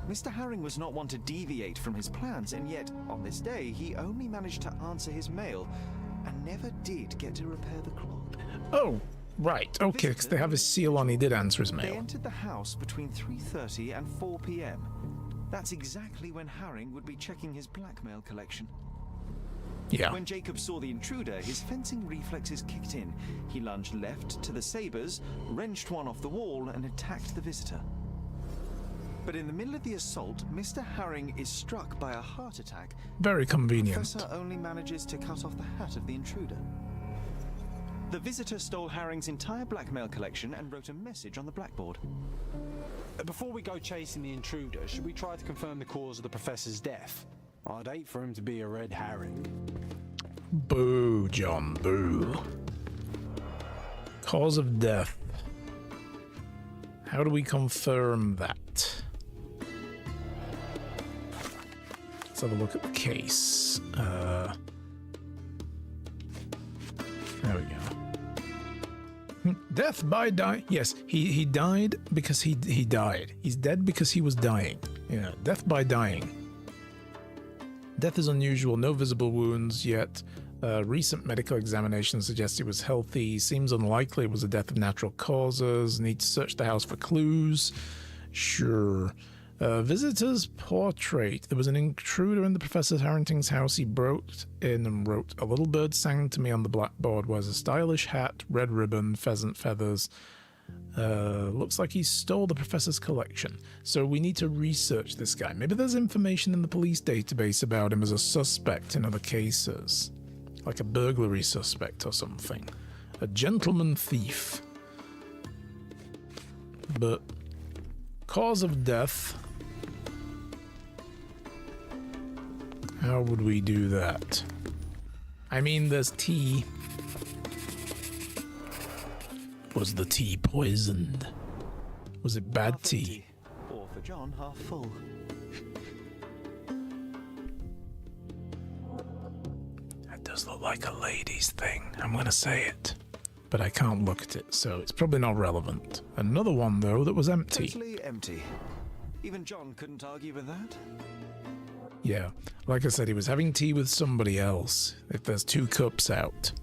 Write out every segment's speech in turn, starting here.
Mr. Herring was not one to deviate from his plans, and yet, on this day, he only managed to answer his mail and never did get to repair the clock. Oh, right. Okay, because they have his seal on. He did answer his They mail. entered the house between 3:30 and 4 p.m. That's exactly when Herring would be checking his blackmail collection. Yeah. When Jacob saw the intruder, his fencing reflexes kicked in. He lunged left to the sabers, wrenched one off the wall, and attacked the visitor. But in the middle of the assault, Mr. Herring is struck by a heart attack. Very convenient. The professor only manages to cut off the hat of the intruder. The visitor stole Herring's entire blackmail collection and wrote a message on the blackboard. Before we go chasing the intruder, should we try to confirm the cause of the professor's death? I'd hate for him to be a red herring. Boo, John, boo. Cause of death. How do we confirm that? Let's have a look at the case. There we go. Death by die. Yes, he died because he died. He's dead because he was dying. Yeah, death by dying. Death is unusual, no visible wounds yet. Recent medical examination suggests he was healthy. Seems unlikely it was a death of natural causes. Need to search the house for clues. Sure. Visitor's portrait. There was an intruder in the Professor Harrington's house. He broke in and wrote, "A little bird sang to me on the blackboard. Wears a stylish hat, red ribbon, pheasant feathers. Looks like he stole the professor's collection." So we need to research this guy. Maybe there's information in the police database about him as a suspect in other cases. Like a burglary suspect or something. A gentleman thief. But cause of death. How would we do that? I mean, there's tea. Was the tea poisoned? Was it bad Half tea? empty, or for John, half full. That does look like a lady's thing. I'm gonna say it. But I can't look at it, so it's probably not relevant. Another one, though, that was empty. Totally empty. Even John couldn't argue with that. Yeah, like I said, he was having tea with somebody else. If there's 2 cups out.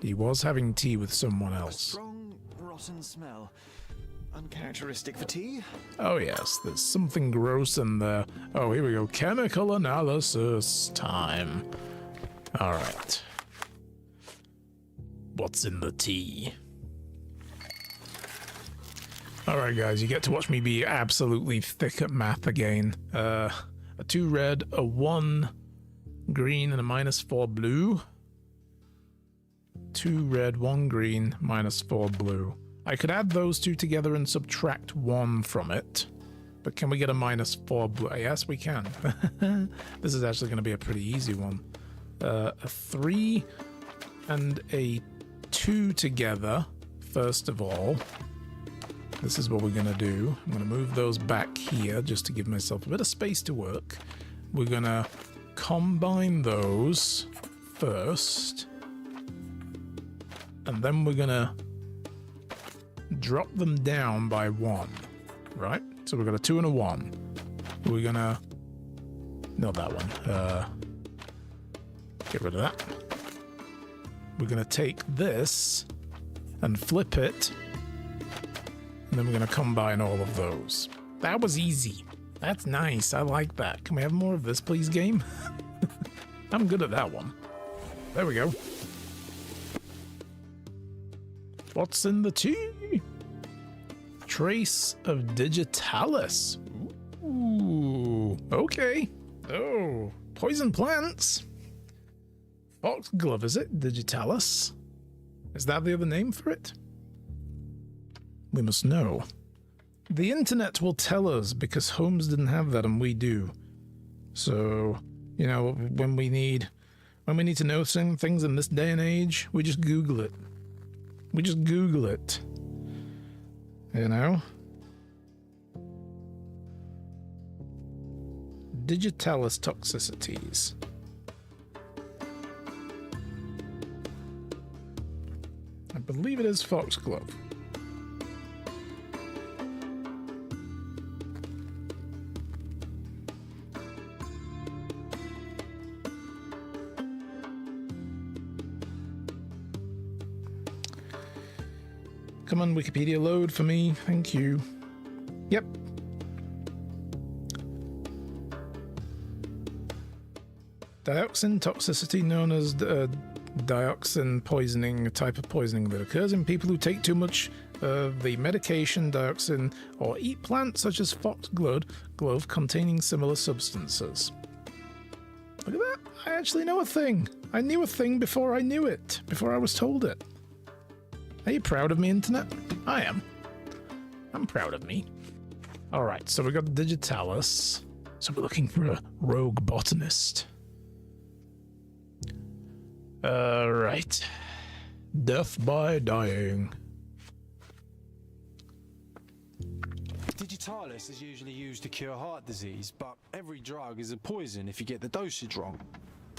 He was having tea with someone A else. strong, rotten smell. Uncharacteristic for tea. Oh yes, there's something gross in there. Oh, here we go. Chemical analysis time. Alright. What's in the tea? Alright guys, you get to watch me be absolutely thick at math again. A 2 red, a 1 green, and a -4 blue. 2 red, 1 green, -4 blue. I could add those 2 together and subtract 1 from it. But can we get a -4 blue? Yes, we can. This is actually going to be a pretty easy one. A 3 and a 2 together, first of all. This is what we're going to do. I'm going to move those back here just to give myself a bit of space to work. We're going to combine those first. And then we're going to drop them down by 1. Right? So we've got a 2 and a 1. We're going to... Not that one. Get rid of that. We're going to take this and flip it. And then we're going to combine all of those. That was easy. That's nice. I like that. Can we have more of this, please, game? I'm good at that one. There we go. What's in the tea? Trace of digitalis. Ooh, okay. Oh, poison plants. Foxglove, is it? Digitalis? Is that the other name for it? We must know. The internet will tell us because Holmes didn't have that and we do. So, you know, when we need to know some things in this day and age, we just Google it. We just Google it. You know? Digitalis toxicities. I believe it is foxglove. come on, Wikipedia, load for me. Thank you. Yep. Dioxin toxicity, known as dioxin poisoning, a type of poisoning that occurs in people who take too much of the medication dioxin or eat plants such as foxglove containing similar substances. Look at that. I actually know a thing. I knew a thing before I knew it, before I was told it. Are you proud of me, Internet? I am. I'm proud of me. Alright, so we got Digitalis. So we're looking for a rogue botanist. Right. Death by dying. Digitalis is usually used to cure heart disease, but every drug is a poison if you get the dosage wrong.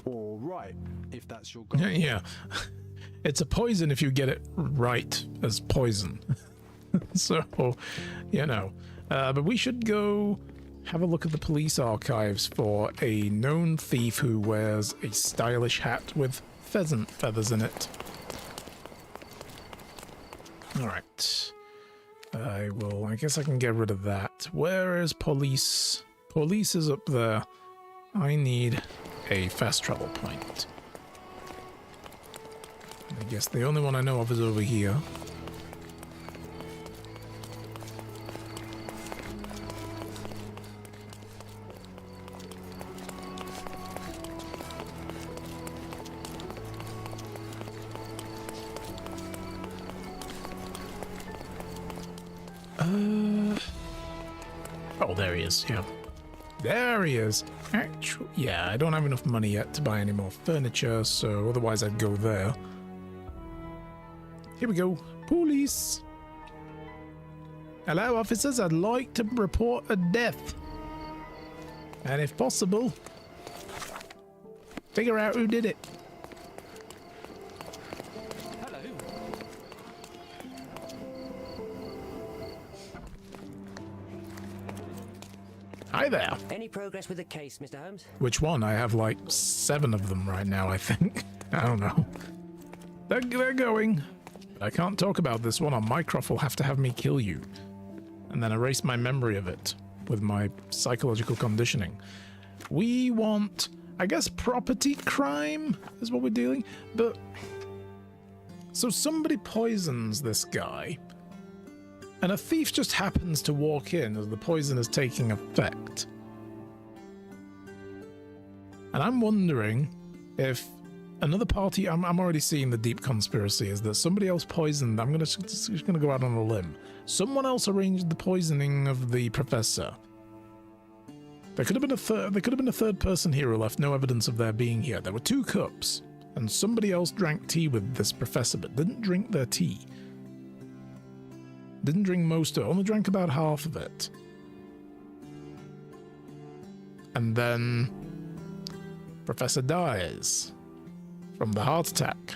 Or right, if that's your goal. Yeah. It's a poison if you get it right as poison. So, you know. But we should go have a look at the police archives for a known thief who wears a stylish hat with pheasant feathers in it. Alright. I guess I can get rid of that. Where is police? Police is up there. I need a fast travel point. I guess the only one I know of is over here. Oh, there he is, yeah. There he is. Yeah, I don't have enough money yet to buy any more furniture, so otherwise I'd go there. Here we go. Police. Hello, officers. I'd like to report a death. And if possible, figure out who did it. Hello. Hi there. Any progress with the case, Mr. Holmes? Which one? I have like 7 of them right now, I think. I don't know. They're going. I can't talk about this one, or Mycroft will have to have me kill you. And then erase my memory of it with my psychological conditioning. We want, I guess, property crime is what we're dealing. But so somebody poisons this guy, and a thief just happens to walk in as the poison is taking effect. And I'm wondering if another party, I'm already seeing the deep conspiracy, is that somebody else poisoned. I'm just gonna go out on a limb. Someone else arranged the poisoning of the professor. There could have been a third person here who left no evidence of their being here. There were 2 cups, and somebody else drank tea with this professor, but didn't drink their tea. Didn't drink most of it, only drank about half of it. And then Professor dies from the heart attack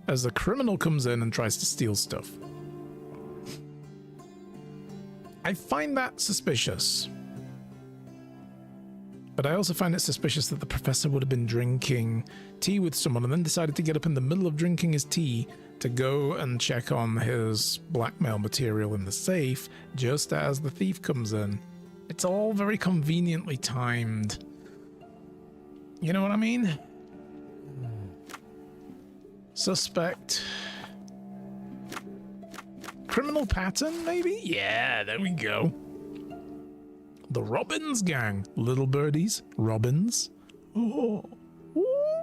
as the criminal comes in and tries to steal stuff. I find that suspicious. But I also find it suspicious that the professor would have been drinking tea with someone and then decided to get up in the middle of drinking his tea to go and check on his blackmail material in the safe just as the thief comes in. It's all very conveniently timed. You know what I mean? Suspect. Criminal pattern, maybe? Yeah, there we go. The Robbins gang. Little birdies. Robbins. Oh. Ooh.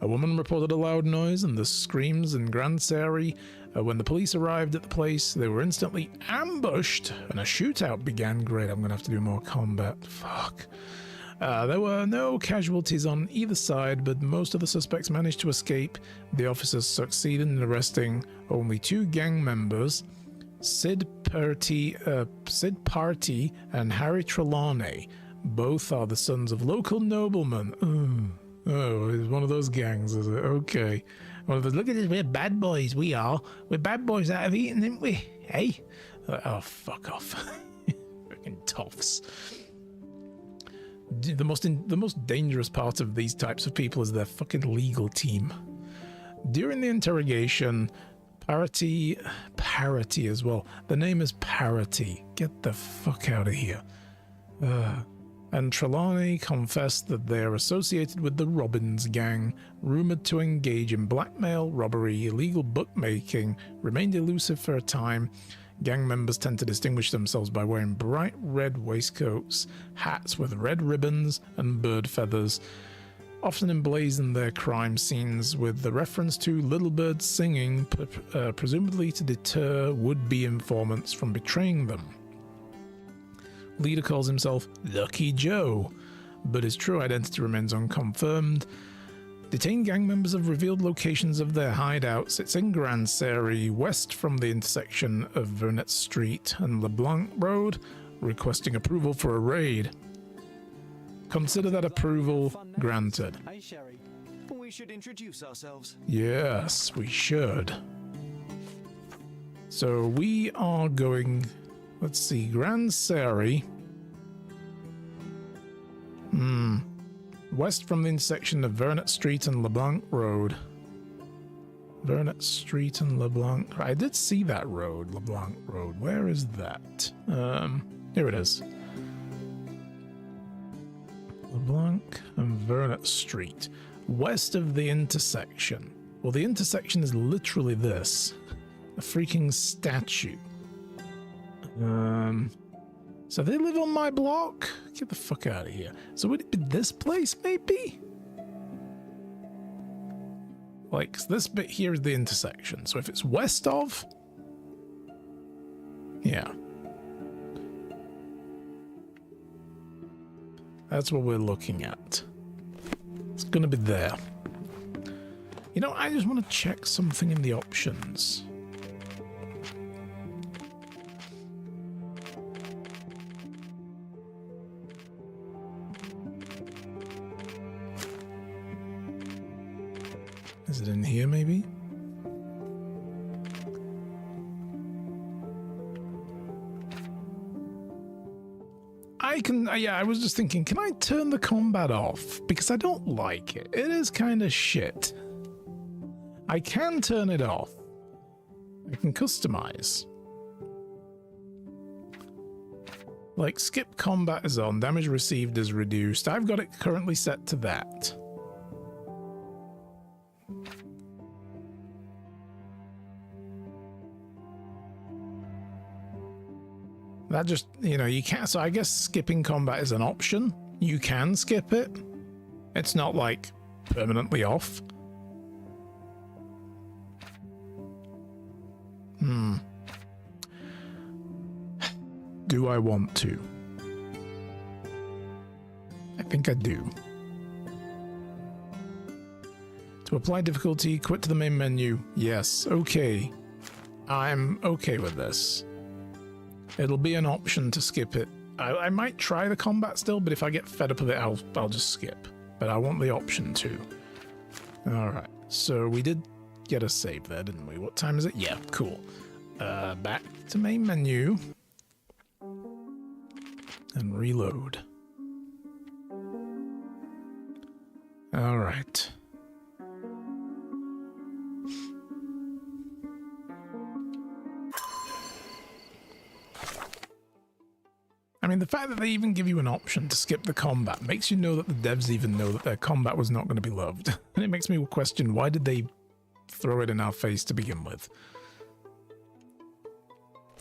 A woman reported a loud noise and the screams in Grand Sari. When the police arrived at the place, they were instantly ambushed and a shootout began. Great, I'm going to have to do more combat. Fuck. There were no casualties on either side, but most of the suspects managed to escape. The officers succeeded in arresting only 2 gang members, Sid Party and Harry Trelawney. Both are the sons of local noblemen. Oh, it's one of those gangs, is it? Okay. One of the, look at this, we're bad boys, we are. We're bad boys out of Eton, aren't we? Hey? Oh, fuck off. Freaking toffs. The most dangerous part of these types of people is their fucking legal team. During the interrogation, Parity as well. The name is Parity. Get the fuck out of here. And Trelawney confessed that they are associated with the Robbins gang, rumored to engage in blackmail, robbery, illegal bookmaking, remained elusive for a time. Gang members tend to distinguish themselves by wearing bright red waistcoats, hats with red ribbons and bird feathers, often emblazon their crime scenes with the reference to little birds singing, presumably to deter would-be informants from betraying them. Leader calls himself Lucky Joe, but his true identity remains unconfirmed. Detained gang members have revealed locations of their hideouts. It's in Grand Prairie, west from the intersection of Vernet Street and LeBlanc Road, requesting approval for a raid. Consider that approval granted. Hey, Sherry. We should introduce ourselves. Yes, we should. So we are going... Let's see, Grand Prairie. West from the intersection of Vernet Street and LeBlanc Road. Vernet Street and LeBlanc. I did see that road, LeBlanc Road. Where is that? Here it is. LeBlanc and Vernet Street. West of the intersection. Well, the intersection is literally this. A freaking statue. So they live on my block? Get the fuck out of here. So would it be this place, maybe? Like, this bit here is the intersection. So if it's west of... Yeah. That's what we're looking at. It's gonna be there. You know, I just want to check something in the options. Is it in here, maybe? I was just thinking, can I turn the combat off? Because I don't like it. It is kind of shit. I can turn it off. I can customize. Like, skip combat is on, damage received is reduced. I've got it currently set to that. That just, you know, you can't, so I guess skipping combat is an option. You can skip it. It's not like permanently off. Do I want to? I think I do. To apply difficulty, quit to the main menu. Yes, okay. I'm okay with this. It'll be an option to skip it. I might try the combat still, but if I get fed up with it, I'll just skip. But I want the option to. Alright, so we did get a save there, didn't we? What time is it? Yeah, cool. Back to main menu. And reload. Alright. I mean, the fact that they even give you an option to skip the combat makes you know that the devs even know that their combat was not going to be loved. And it makes me question, why did they throw it in our face to begin with?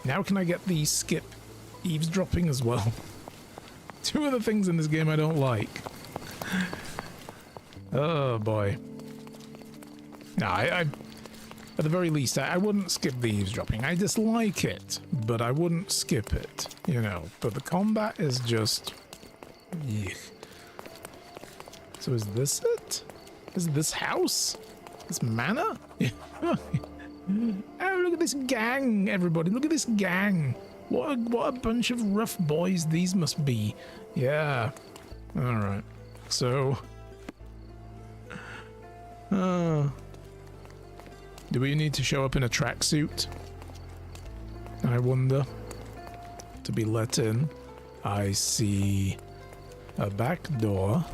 Now can I get the skip eavesdropping as well? Two of the things in this game I don't like. Oh boy. No, at the very least, I wouldn't skip the eavesdropping. I dislike it, but I wouldn't skip it, you know. But the combat is just... Yuck. So is this it? Is this house? This manor? Oh, look at this gang, everybody. Look at this gang. What a bunch of rough boys these must be. Yeah. Alright. So... do we need to show up in a tracksuit? I wonder. To be let in. I see a back door.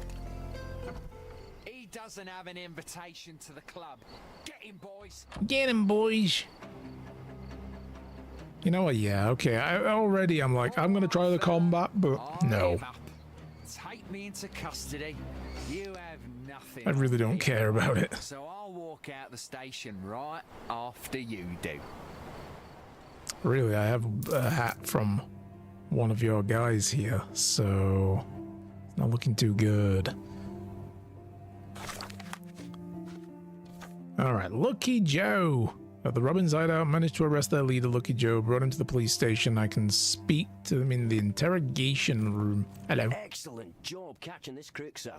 He doesn't have an invitation to the club. Get him, boys. Get him, boys. You know what? Yeah, okay. I'm like, I'm gonna try the combat, but no. Take me into custody. You have nothing. I really on don't me. care about it. So I'll walk out the station right after you do. Really, I have a hat from one of your guys here, so it's not looking too good. Alright, Lucky Joe. The Robins hideout managed to arrest their leader, Lucky Joe, brought him to the police station. I can speak to them in the interrogation room. Hello. Excellent job catching this crook, sir.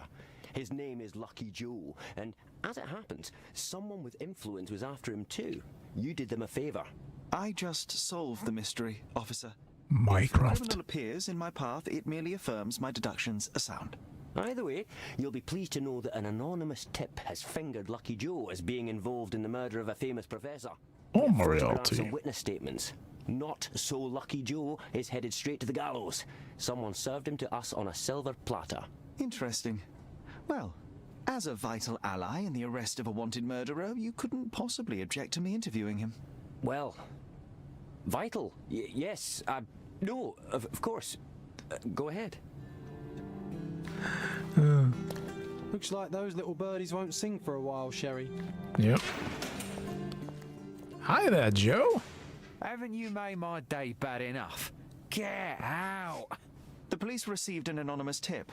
His name is Lucky Joe, and as it happens, someone with influence was after him too. You did them a favour. I just solved the mystery, officer. If a Mycroft. criminal appears in my path, it merely affirms my deductions are sound. Either way, you'll be pleased to know that an anonymous tip has fingered Lucky Joe as being involved in the murder of a famous professor. Oh, Photographs Moriarty. and witness statements. Not so Lucky Joe is headed straight to the gallows. Someone served him to us on a silver platter. Interesting. Well, as a vital ally in the arrest of a wanted murderer, you couldn't possibly object to me interviewing him. Well, vital. Yes. No, of course. Go ahead. Looks like those little birdies won't sing for a while, Sherry. Yep. Hi there, Joe. Haven't you made my day bad enough? Get out! The police received an anonymous tip.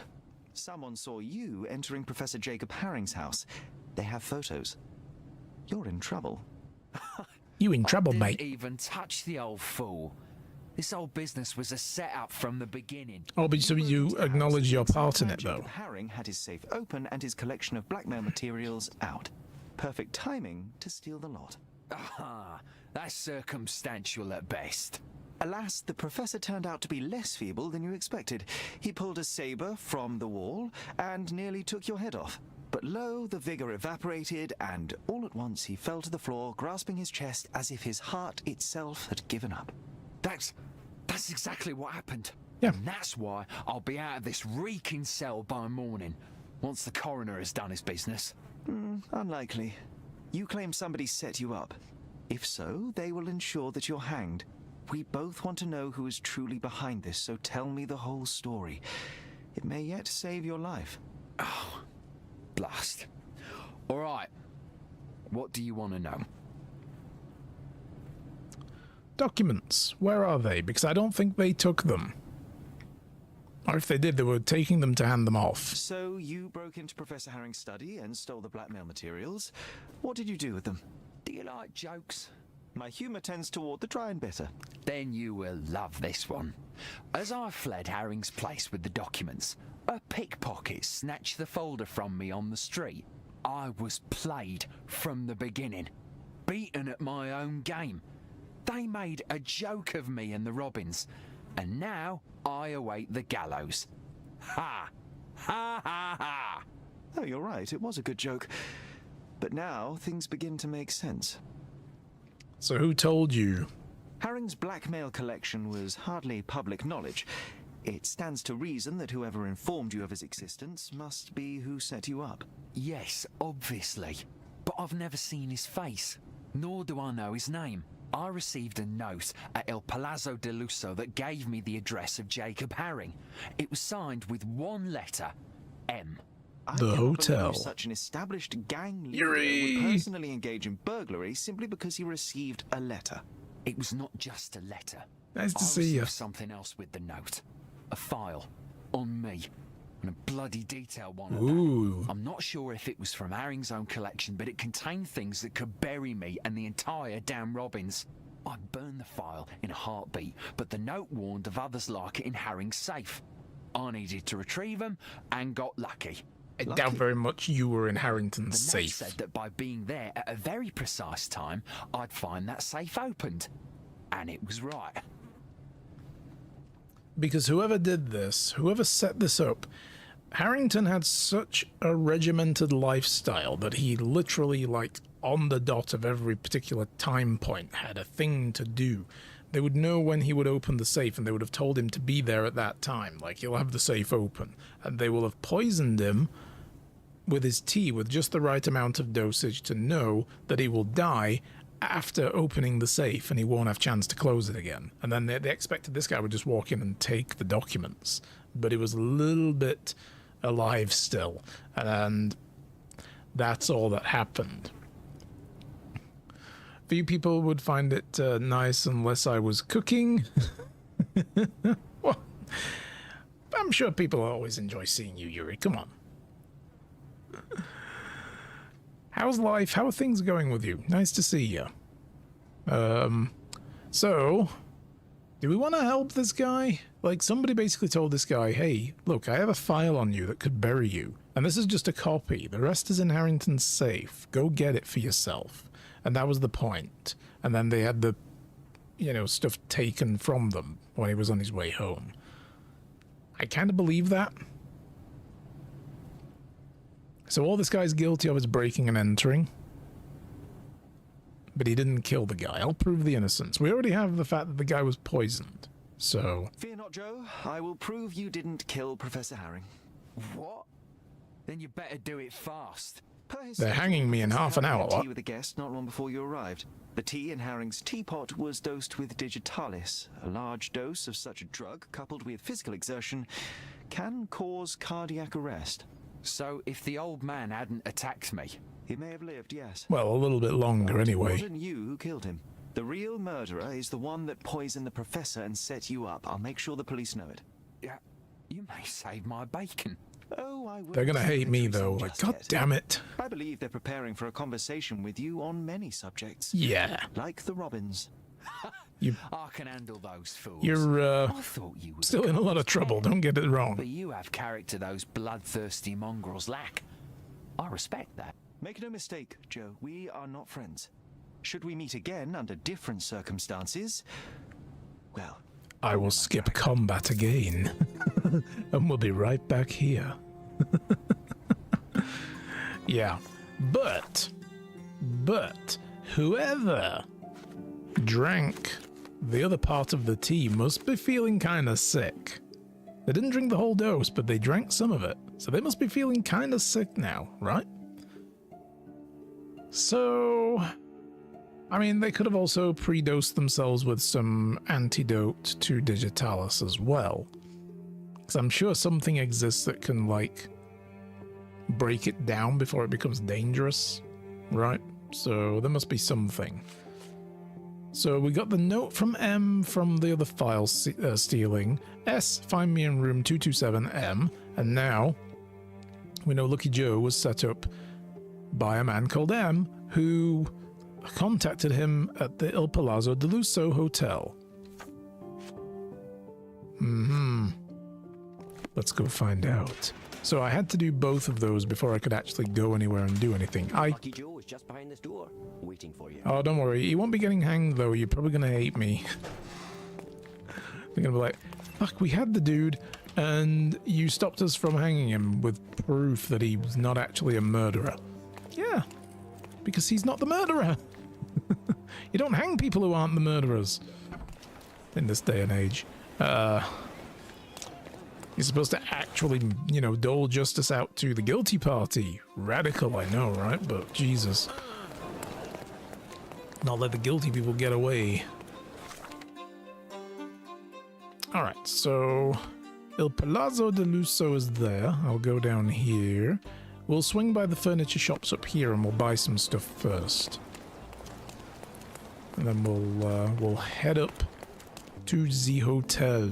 Someone saw you entering Professor Jacob Haring's house. They have photos. You're in trouble. You in trouble, Didn't mate. even touch the old fool. This whole business was a setup from the beginning. Oh, but so you acknowledge your part in it, though. Jacob Haring had his safe open and his collection of blackmail materials out. Perfect timing to steal the lot. Ah, that's circumstantial at best. Alas, the professor turned out to be less feeble than you expected. He pulled a saber from the wall and nearly took your head off. But lo, the vigor evaporated, and all at once he fell to the floor, grasping his chest as if his heart itself had given up. That's exactly what happened. Yeah. And that's why I'll be out of this reeking cell by morning, once the coroner has done his business. Unlikely. You claim somebody set you up. If so, they will ensure that you're hanged. We both want to know who is truly behind this, so tell me the whole story. It may yet save your life. Blast. All right. What do you want to know? Documents. Where are they? Because I don't think they took them. Or if they did, they were taking them to hand them off. So you broke into Professor Haring's study and stole the blackmail materials. What did you do with them? Do you like jokes? My humor tends toward the dry and bitter. Then you will love this one. As I fled Haring's place with the documents, a pickpocket snatched the folder from me on the street. I was played from the beginning, beaten at my own game. They made a joke of me and the Robins, and now I await the gallows. Ha! Ha ha ha! Oh, you're right, it was a good joke. But now things begin to make sense. So who told you? Haring's blackmail collection was hardly public knowledge. It stands to reason that whoever informed you of his existence must be who set you up. Yes, obviously. But I've never seen his face, nor do I know his name. I received a note at El Palazzo de Lusso that gave me the address of Jacob Haring. It was signed with one letter, M. I The cannot hotel. believe such an established gang leader Yuri! would personally engage in burglary simply because he received a letter. It was not just a letter. Nice to I see you. received something else with the note. A file. On me. And a bloody detailed one at that. Ooh. I'm not sure if it was from Haring's own collection, but it contained things that could bury me and the entire damn Robins. I burned the file in a heartbeat, but the note warned of others like it in Haring's safe. I needed to retrieve them and got lucky. I doubt very much you were in The Harrington's note safe. said that by being there at a very precise time, I'd find that safe opened. And it was right. Because whoever did this, whoever set this up, Harrington had such a regimented lifestyle that he literally, like, on the dot of every particular time point, had a thing to do. They would know when he would open the safe, and they would have told him to be there at that time. Like, he'll have the safe open. And they will have poisoned him with his tea with just the right amount of dosage to know that he will die after opening the safe and he won't have chance to close it again. And then they expected this guy would just walk in and take the documents. But he was a little bit alive still. And that's all that happened. Few people would find it nice unless I was cooking. Well, I'm sure people always enjoy seeing you, Yuri. Come on. How's life? How are things going with you? Nice to see you. So, do we want to help this guy? Like, somebody basically told this guy, hey, look, I have a file on you that could bury you. And this is just a copy. The rest is in Harrington's safe. Go get it for yourself. And that was the point. And then they had the, you know, stuff taken from them when he was on his way home. I kind of believe that. So all this guy's guilty of is breaking and entering. But he didn't kill the guy. I'll prove the innocence. We already have the fact that the guy was poisoned. So... Fear not, Joe. I will prove you didn't kill Professor Herring. What? Then you better do it fast. They're hanging me in half an hour. Tea with a guest not long before you arrived. The tea in Herring's teapot was dosed with digitalis. A large dose of such a drug, coupled with physical exertion, can cause cardiac arrest. So if the old man hadn't attacked me... He may have lived, yes. Well, a little bit longer anyway. It wasn't you who killed him. The real murderer is the one that poisoned the professor and set you up. I'll make sure the police know it. Yeah, you may save my bacon. Oh, I will. They're gonna hate me though. Like, God damn it. I believe they're preparing for a conversation with you on many subjects. Yeah. Like the Robins. I can handle those fools. You're I thought you were still in a lot of trouble, don't get it wrong. But you have character those bloodthirsty mongrels lack. I respect that. Make no mistake, Joe, we are not friends. Should we meet again under different circumstances, well... I will skip combat again. And we'll be right back here. Yeah. But whoever drank the other part of the tea must be feeling kind of sick. They didn't drink the whole dose, but they drank some of it. So they must be feeling kind of sick now, right? So... I mean, they could have also pre-dosed themselves with some antidote to digitalis as well. Because I'm sure something exists that can, like, break it down before it becomes dangerous, right? So there must be something. So we got the note from M from the other file stealing. S, find me in room 227M. And now we know Lucky Joe was set up by a man called M, who contacted him at the Il Palazzo de Lusso Hotel. Let's go find out. So I had to do both of those before I could actually go anywhere and do anything. Lucky Joe is just behind this door, waiting for you. Oh, don't worry. He won't be getting hanged, though. You're probably going to hate me. They're going to be like, fuck, we had the dude, and you stopped us from hanging him with proof that he was not actually a murderer. Yeah, because he's not the murderer. You don't hang people who aren't the murderers in this day and age. You're supposed to actually, you know, dole justice out to the guilty party. Radical, I know, right? But Jesus. Not let the guilty people get away. Alright, so Il Palazzo de Lusso is there. I'll go down here. We'll swing by the furniture shops up here and we'll buy some stuff first. And then we'll head up to the hotel.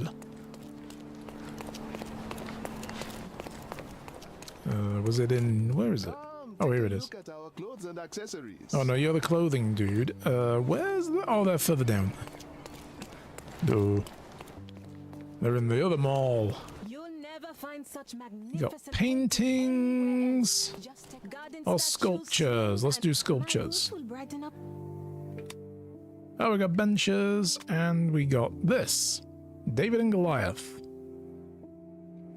Was it in... where is it? Oh, here it is. Look at our clothes and accessories. Oh no, you're the clothing dude. Where's the... oh, they're further down. No. They're in the other mall. You'll never find such You magnificent got paintings garden or statues sculptures. Let's do and sculptures. will brighten up. Oh, we got benches and we got this. David and Goliath.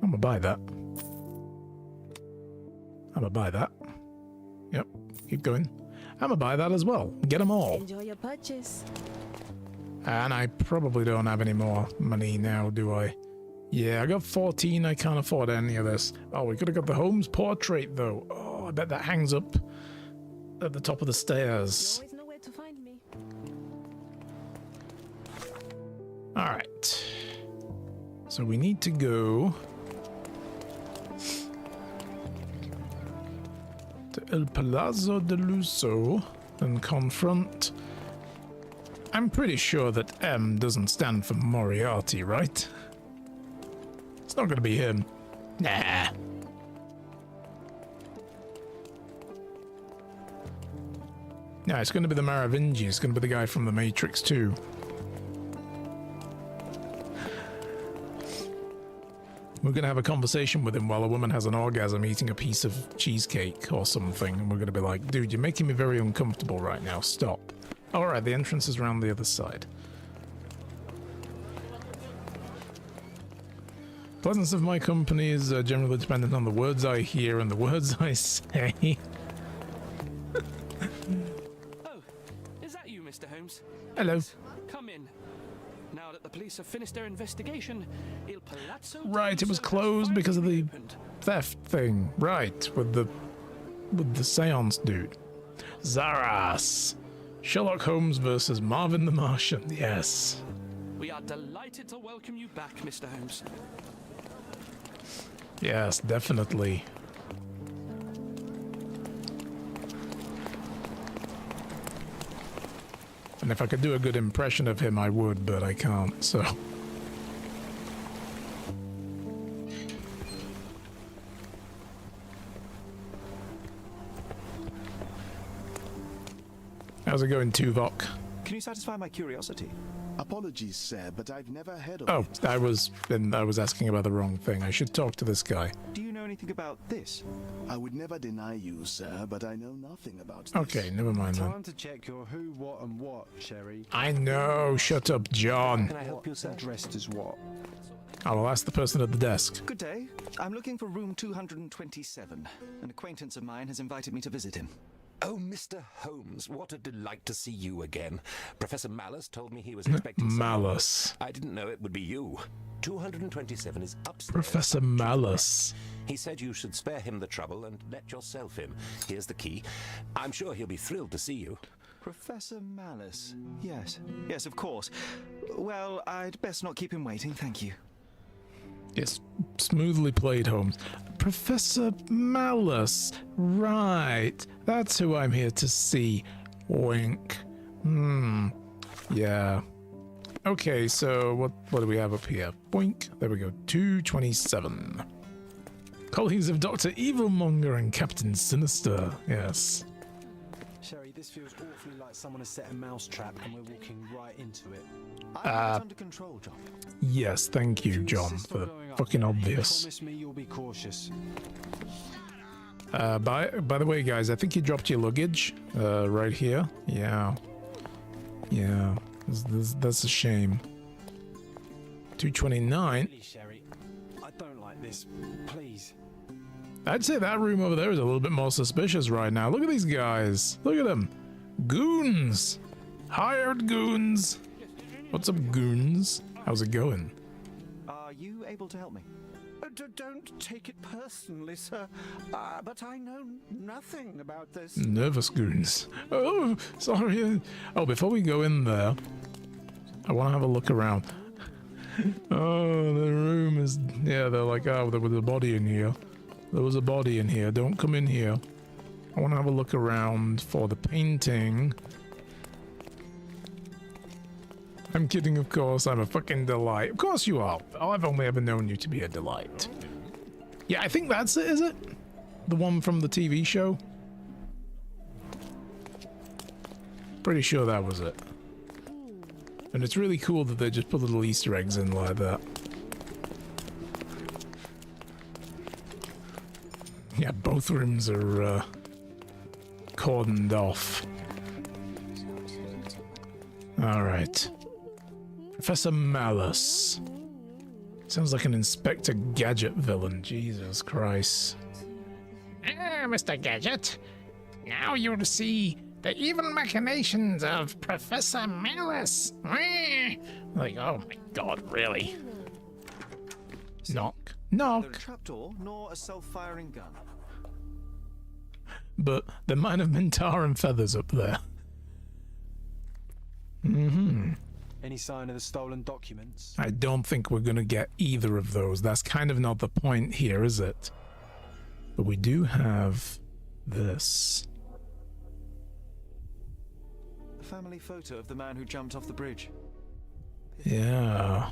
I'm gonna buy that. I'm gonna buy that. Yep, keep going. I'm gonna buy that as well. Get them all. Enjoy your purchase. And I probably don't have any more money now, do I? Yeah, I got 14. I can't afford any of this. Oh, we could have got the Holmes portrait, though. Oh, I bet that hangs up at the top of the stairs. Always know where to find me. Alright. So we need to go to El Palazzo de Luso and confront... I'm pretty sure that M doesn't stand for Moriarty, right? It's not gonna be him. Nah. No, it's gonna be the Merovingi. It's gonna be the guy from The Matrix 2. We're gonna have a conversation with him while a woman has an orgasm eating a piece of cheesecake or something, and we're gonna be like, dude, you're making me very uncomfortable right now, stop. Alright, the entrance is around the other side. Pleasance of my company is generally dependent on the words I hear and the words I say. Oh, is that you, Mr. Holmes? Hello. Come in. Now that the police have finished their investigation, Il Palazzo... Right, it was closed because of the theft thing. Right, with the seance dude. Zaras. Sherlock Holmes versus Marvin the Martian. Yes. We are delighted to welcome you back, Mr. Holmes. Yes, definitely. And if I could do a good impression of him, I would, but I can't, so... How's it going, Tuvok? Can you satisfy my curiosity? Apologies, sir, but I've never heard of Oh, it. I was asking about the wrong thing. I should talk to this guy. Do you know anything about this? I would never deny you, sir, but I know nothing about this. Okay, never mind then. Time to check your who, what, and what, Sherry. I know. Shut up, John. Can I help you, sir? Dressed as what? I will ask the person at the desk. Good day. I'm looking for room 227. An acquaintance of mine has invited me to visit him. Oh, Mr. Holmes, what a delight to see you again. Professor Malice told me he was expecting someone. Malice. I didn't know it would be you. 227 is upstairs. Professor Malice. He said you should spare him the trouble and let yourself in. Here's the key. I'm sure he'll be thrilled to see you. Professor Malice. Yes. Yes, of course. Well, I'd best not keep him waiting, thank you. Yes, smoothly played, Holmes. Professor Malice. Right. That's who I'm here to see. Wink. Yeah. Okay, so what do we have up here? Boink. There we go. 227. Colleagues of Dr. Evilmonger and Captain Sinister. Yes. Sherry, this feels awfully like someone has set a mousetrap and we're walking right into it. I have it under control, John. Yes, thank you, John, Insist for on the going up fucking there. obvious. Promise me you'll be cautious. By the way, guys, I think you dropped your luggage right here. Yeah. Yeah. That's a shame. 229. Really, Sherry, I don't like this. Please. I'd say that room over there is a little bit more suspicious right now. Look at these guys. Look at them. Goons. Hired goons. What's up, goons? How's it going? Are you able to help me? Don't take it personally, sir, but I know nothing about this. Nervous goons. Oh, sorry. Oh, before we go in there, I want to have a look around. Oh, the room is... Yeah, they're like, oh, there was a body in here. There was a body in here. Don't come in here. I want to have a look around for the painting. I'm kidding, of course. I'm a fucking delight. Of course you are. I've only ever known you to be a delight. Yeah, I think that's it, is it? The one from the TV show? Pretty sure that was it. And it's really cool that they just put little Easter eggs in like that. Yeah, both rooms are cordoned off. Alright. Professor Malice. Sounds like an Inspector Gadget villain. Jesus Christ. Ah, Mr. Gadget. Now you'll see the evil machinations of Professor Malice. Like, oh my god, really? Knock. Neither a Knock. trapdoor nor a self-firing gun. But there might have been tar and feathers up there. Any sign of the stolen documents? I don't think we're going to get either of those. That's kind of not the point here, is it? But we do have this. A family photo of the man who jumped off the bridge. Yeah.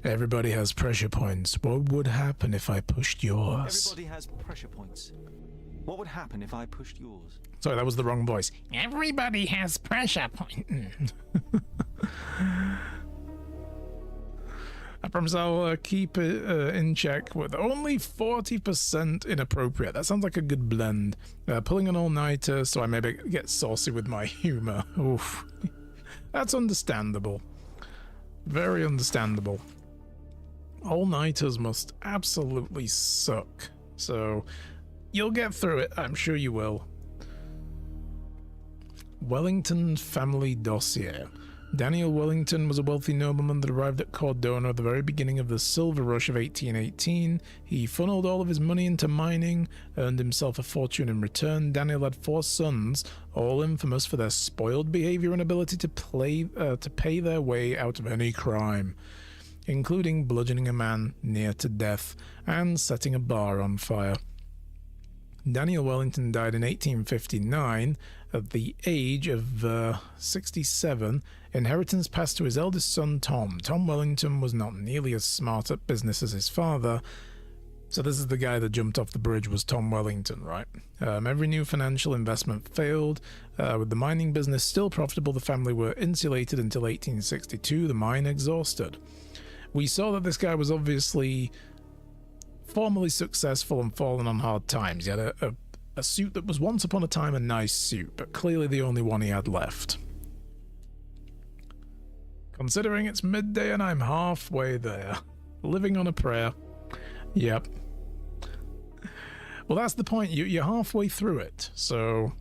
Everybody has pressure points. What would happen if I pushed yours? Everybody has pressure points. What would happen if I pushed yours? Sorry, that was the wrong voice. Everybody has pressure point. I promise I'll keep it in check with only 40% inappropriate. That sounds like a good blend. Pulling an all-nighter so I maybe get saucy with my humor. Oof. That's understandable. Very understandable. All-nighters must absolutely suck. So, you'll get through it. I'm sure you will. Wellington family dossier. Daniel Wellington was a wealthy nobleman that arrived at Cordona at the very beginning of the silver rush of 1818. He funneled all of his money into mining, earned himself a fortune in return. Daniel had 4 sons, all infamous for their spoiled behavior and ability to pay their way out of any crime, including bludgeoning a man near to death and setting a bar on fire. Daniel Wellington died in 1859 at the age of 67. Inheritance passed to his eldest son, Tom. Tom Wellington was not nearly as smart at business as his father. So this is the guy that jumped off the bridge, was Tom Wellington, right? Every new financial investment failed. With the mining business still profitable, the family were insulated until 1862, the mine exhausted. We saw that this guy was obviously formerly successful and fallen on hard times. He had a suit that was once upon a time a nice suit, but clearly the only one he had left. Considering it's midday and I'm halfway there. Living on a prayer. Yep. Well, that's the point. You're halfway through it, so...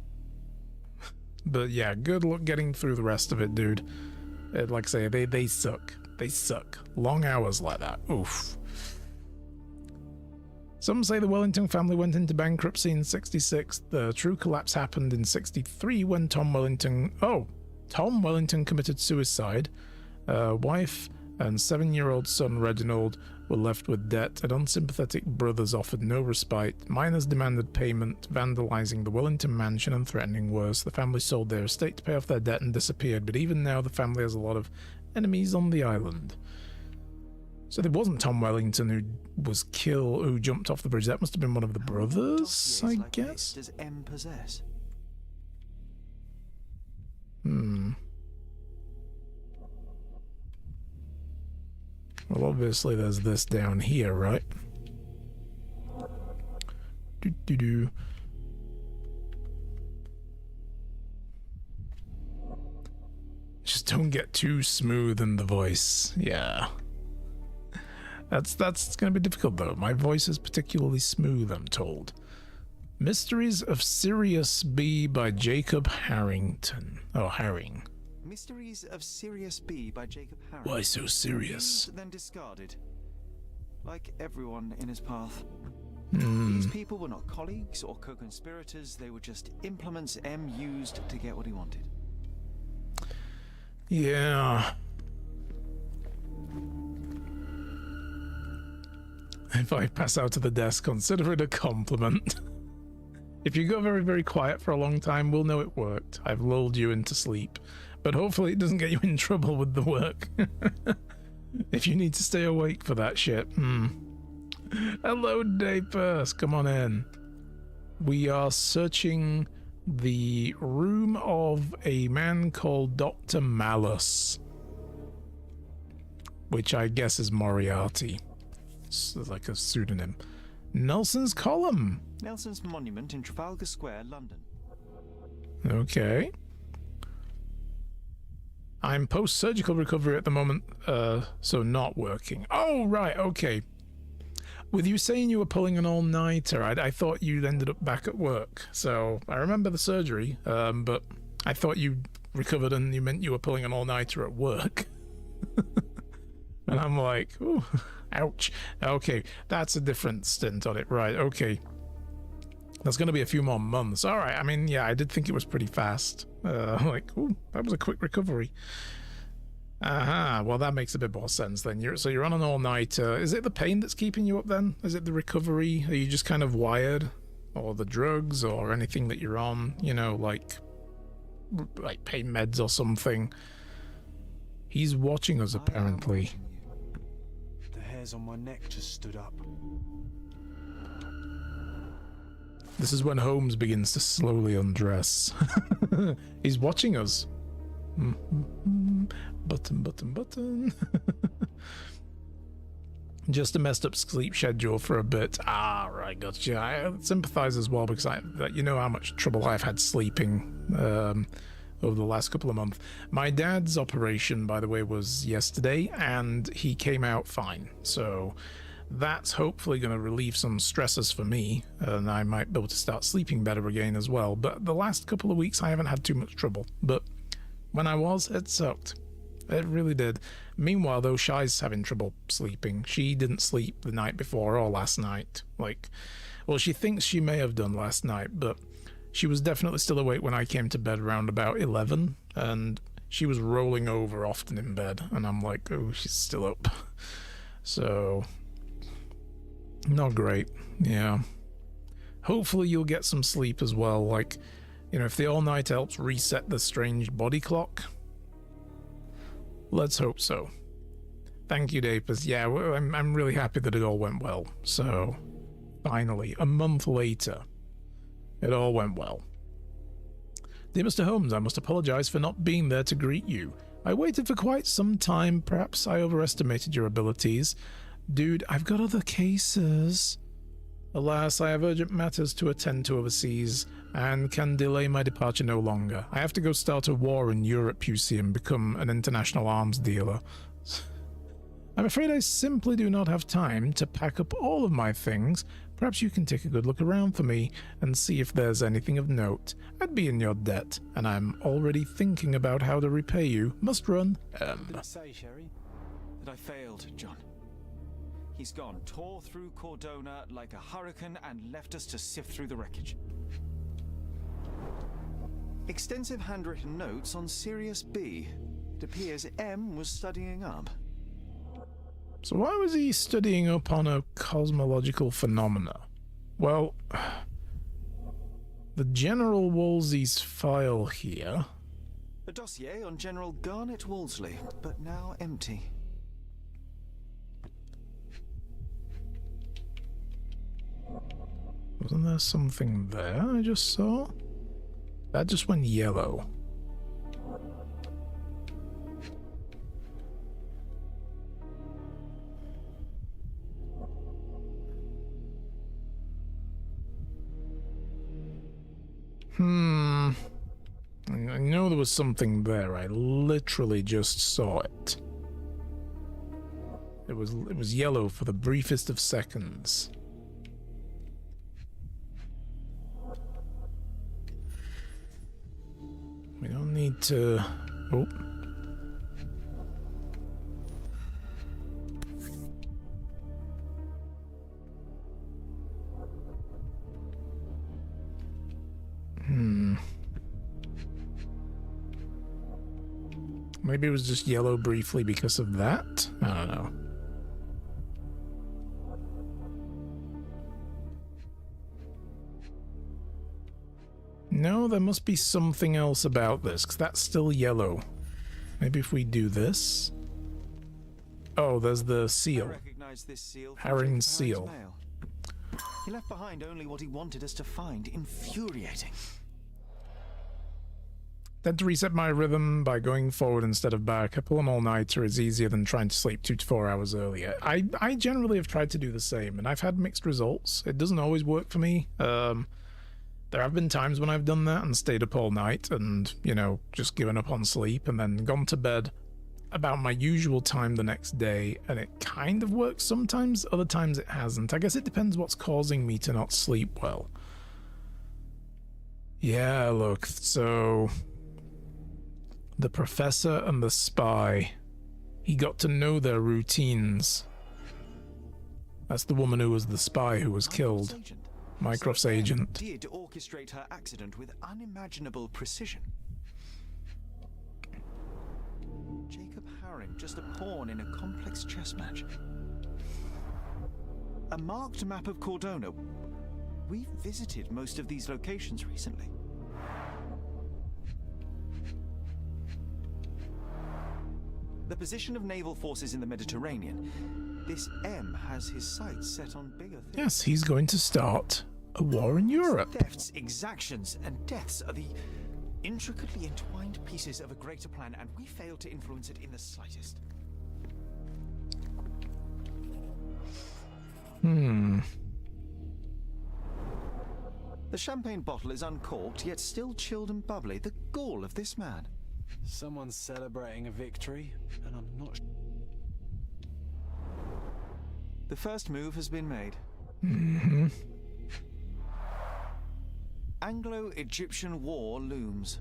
But yeah, good luck getting through the rest of it, dude. Like I say, they suck. They suck. Long hours like that. Oof. Some say the Wellington family went into bankruptcy in 66. The true collapse happened in 63 when Tom Wellington committed suicide. Wife and 7-year-old son Reginald were left with debt, and unsympathetic brothers offered no respite. Miners demanded payment, vandalizing the Wellington mansion and threatening worse. The family sold their estate to pay off their debt and disappeared, but even now the family has a lot of enemies on the island. So it wasn't Tom Wellington who jumped off the bridge. That must have been one of the brothers, I guess. Does M possess? Well, obviously there's this down here, right? Just don't get too smooth in the voice. Yeah. That's gonna be difficult though. My voice is particularly smooth, I'm told. Mysteries of Sirius B by Jacob Harrington. Oh, Herring. Mysteries of Sirius B by Jacob Herring. Why so serious? Then discarded. Like everyone in his path. These people were not colleagues or co-conspirators. They were just implements M used to get what he wanted. Yeah. If I pass out of the desk, consider it a compliment. If you go very, very quiet for a long time, we'll know it worked. I've lulled you into sleep. But hopefully it doesn't get you in trouble with the work. If you need to stay awake for that shit. Hello, Dave Purse. Come on in. We are searching the room of a man called Dr. Malus, which I guess is Moriarty. It's like a pseudonym. Nelson's Column. Nelson's Monument in Trafalgar Square, London. Okay. I'm post-surgical recovery at the moment, so not working. Oh, right, okay. With you saying you were pulling an all-nighter, I thought you'd ended up back at work. So I remember the surgery, but I thought you recovered and you meant you were pulling an all-nighter at work. And I'm like, ooh, ouch. Okay, that's a different stint on it. Right, okay. That's going to be a few more months. All right, I mean, yeah, I did think it was pretty fast. Like, ooh, that was a quick recovery. Aha, well that makes a bit more sense then. You're on an all-nighter. Is it the pain that's keeping you up then? Is it the recovery? Are you just kind of wired? Or the drugs or anything that you're on? You know, like pain meds or something. He's watching us apparently. The hairs on my neck just stood up. This is when Holmes begins to slowly undress. He's watching us. Button. Just a messed up sleep schedule for a bit. Ah, right, gotcha. I sympathize as well because you know how much trouble I've had sleeping over the last couple of months. My dad's operation, by the way, was yesterday, and he came out fine. So that's hopefully going to relieve some stresses for me, and I might be able to start sleeping better again as well. But the last couple of weeks, I haven't had too much trouble. But when I was, it sucked. It really did. Meanwhile, though, Shy's having trouble sleeping. She didn't sleep the night before or last night. Well, she thinks she may have done last night, but she was definitely still awake when I came to bed around about 11, and she was rolling over often in bed, and I'm like, oh, she's still up. So, not great, yeah. Hopefully you'll get some sleep as well, if the all-night helps reset the strange body clock. Let's hope so. Thank you, Dapers. Yeah, I'm really happy that it all went well. So, finally, a month later, it all went well. Dear Mr. Holmes, I must apologize for not being there to greet you. I waited for quite some time. Perhaps I overestimated your abilities. Dude, I've got other cases. Alas, I have urgent matters to attend to overseas, and can delay my departure no longer. I have to go start a war in Europe, you see, and become an international arms dealer. I'm afraid I simply do not have time to pack up all of my things. Perhaps you can take a good look around for me and see if there's anything of note. I'd be in your debt, and I'm already thinking about how to repay you. Must run. What did it say, Sherry? That I failed, John. He's gone, tore through Cordona like a hurricane and left us to sift through the wreckage. Extensive handwritten notes on Sirius B. It appears M was studying up. So why was he studying up on a cosmological phenomena? Well, the General Wolsey's file here. A dossier on General Garnet Wolseley, but now empty. Wasn't there something there I just saw? That just went yellow. I know there was something there. I literally just saw it. It was yellow for the briefest of seconds. We don't need to... Oh. Maybe it was just yellow briefly because of that? I don't know. No, there must be something else about this, because that's still yellow. Maybe if we do this... Oh, there's the seal. I recognize this seal from Harring's Jacob seal. Harring's mail. He left behind only what he wanted us to find. Infuriating. Then to reset my rhythm by going forward instead of back. I pull an all-nighter is easier than trying to sleep 2 to 4 hours earlier. I generally have tried to do the same, and I've had mixed results. It doesn't always work for me. There have been times when I've done that and stayed up all night and, just given up on sleep and then gone to bed about my usual time the next day, and it kind of works sometimes, other times it hasn't. I guess it depends what's causing me to not sleep well. Yeah, look, so... The professor and the spy. He got to know their routines. That's the woman who was the spy who was killed. Mycroft's agent. Did orchestrate her accident with unimaginable precision. Jacob Haring, just a pawn in a complex chess match. A marked map of Cordona. We've visited most of these locations recently. The position of naval forces in the Mediterranean. This M has his sights set on bigger things. Yes, he's going to start a war in Europe. Thefts, exactions, and deaths are the intricately entwined pieces of a greater plan, and we fail to influence it in the slightest. The champagne bottle is uncorked, yet still chilled and bubbly. The gall of this man. Someone's celebrating a victory, and I'm not. The first move has been made. Anglo-Egyptian war looms.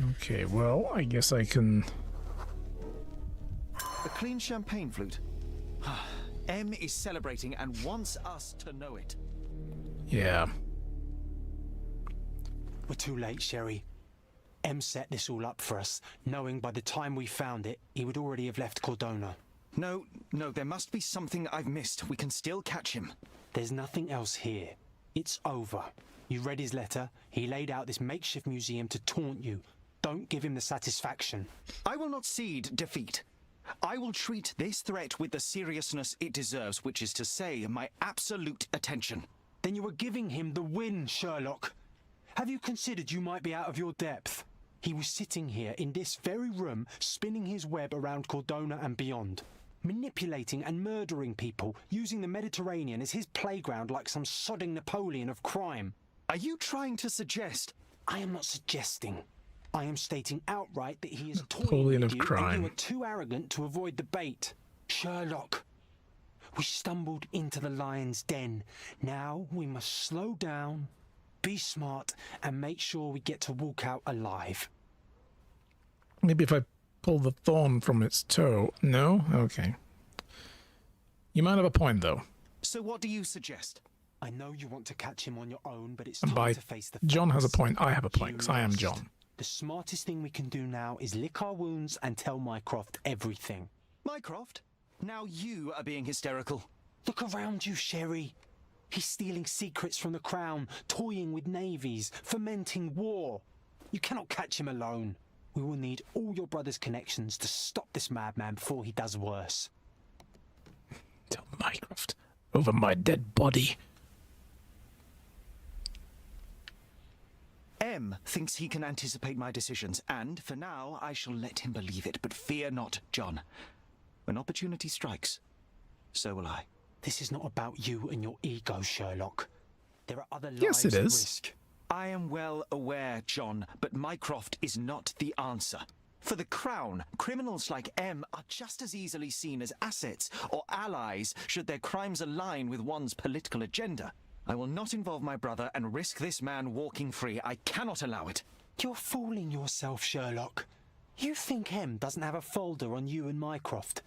Okay, well, I guess I can... A clean champagne flute. M is celebrating and wants us to know it. Yeah. We're too late, Sherry. M set this all up for us, knowing by the time we found it, he would already have left Cordona. No, there must be something I've missed. We can still catch him. There's nothing else here. It's over. You read his letter. He laid out this makeshift museum to taunt you. Don't give him the satisfaction. I will not cede defeat. I will treat this threat with the seriousness it deserves, which is to say, my absolute attention. Then you are giving him the win, Sherlock. Have you considered you might be out of your depth? He was sitting here in this very room, spinning his web around Cordona and beyond, manipulating and murdering people, using the Mediterranean as his playground like some sodding Napoleon of crime. Are you trying to suggest? I am not suggesting. I am stating outright that he is toying Napoleon with of you crime. and you are too arrogant to avoid the bait. Sherlock, we stumbled into the lion's den. Now we must slow down, be smart, and make sure we get to walk out alive. Maybe if I pull the thorn from its toe. No? Okay. You might have a point, though. So what do you suggest? I know you want to catch him on your own, but it's And time by to face the John has a facts. point, I have a point, because I am lost. John. The smartest thing we can do now is lick our wounds and tell Mycroft everything. Mycroft? Now you are being hysterical. Look around you, Sherry. He's stealing secrets from the Crown, toying with navies, fomenting war. You cannot catch him alone. We will need all your brother's connections to stop this madman before he does worse. Tell Mycroft over my dead body. M thinks he can anticipate my decisions, and for now I shall let him believe it. But fear not, John. When opportunity strikes, so will I. This is not about you and your ego, Sherlock. There are other lives Yes, it at is. risk. I am well aware, John, but Mycroft is not the answer. For the Crown, criminals like M are just as easily seen as assets or allies should their crimes align with one's political agenda. I will not involve my brother and risk this man walking free. I cannot allow it. You're fooling yourself, Sherlock. You think M doesn't have a folder on you and Mycroft?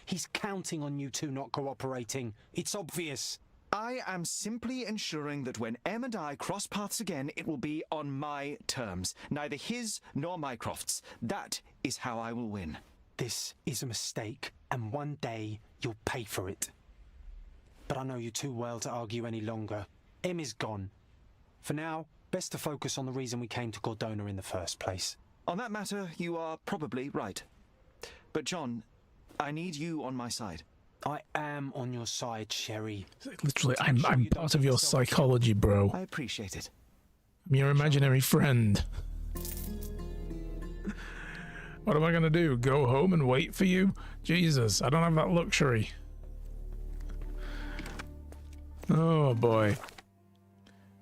He's counting on you two not cooperating. It's obvious. I am simply ensuring that when M and I cross paths again, it will be on my terms. Neither his nor Mycroft's. That is how I will win. This is a mistake, and one day you'll pay for it. But I know you too well to argue any longer. M is gone. For now, best to focus on the reason we came to Cordona in the first place. On that matter, you are probably right. But John, I need you on my side. I am on your side, Sherry. Literally, I'm part of your psychology, bro. I appreciate it. I'm your imaginary friend. What am I gonna do? Go home and wait for you? Jesus, I don't have that luxury. Oh boy.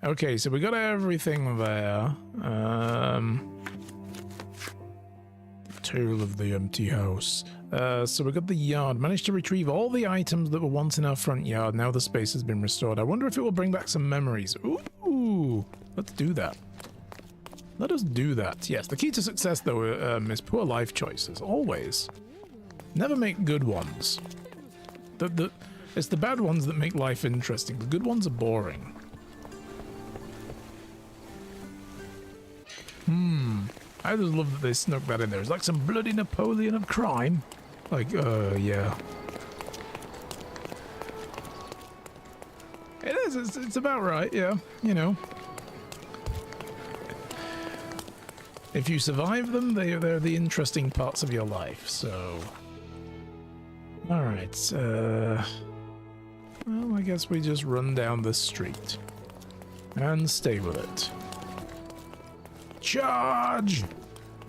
Okay, so we got everything there. Tale of the Empty House. So we got the yard. Managed to retrieve all the items that were once in our front yard. Now the space has been restored. I wonder if it will bring back some memories. Ooh, let's do that. Let us do that. Yes, the key to success, though, is poor life choices. Always. Never make good ones. It's the bad ones that make life interesting. The good ones are boring. I just love that they snuck that in there. It's like some bloody Napoleon of crime. Like, yeah. It is, it's about right, yeah, you know. If you survive them, they're the interesting parts of your life, so... Alright, well, I guess we just run down this street. And stay with it. Charge!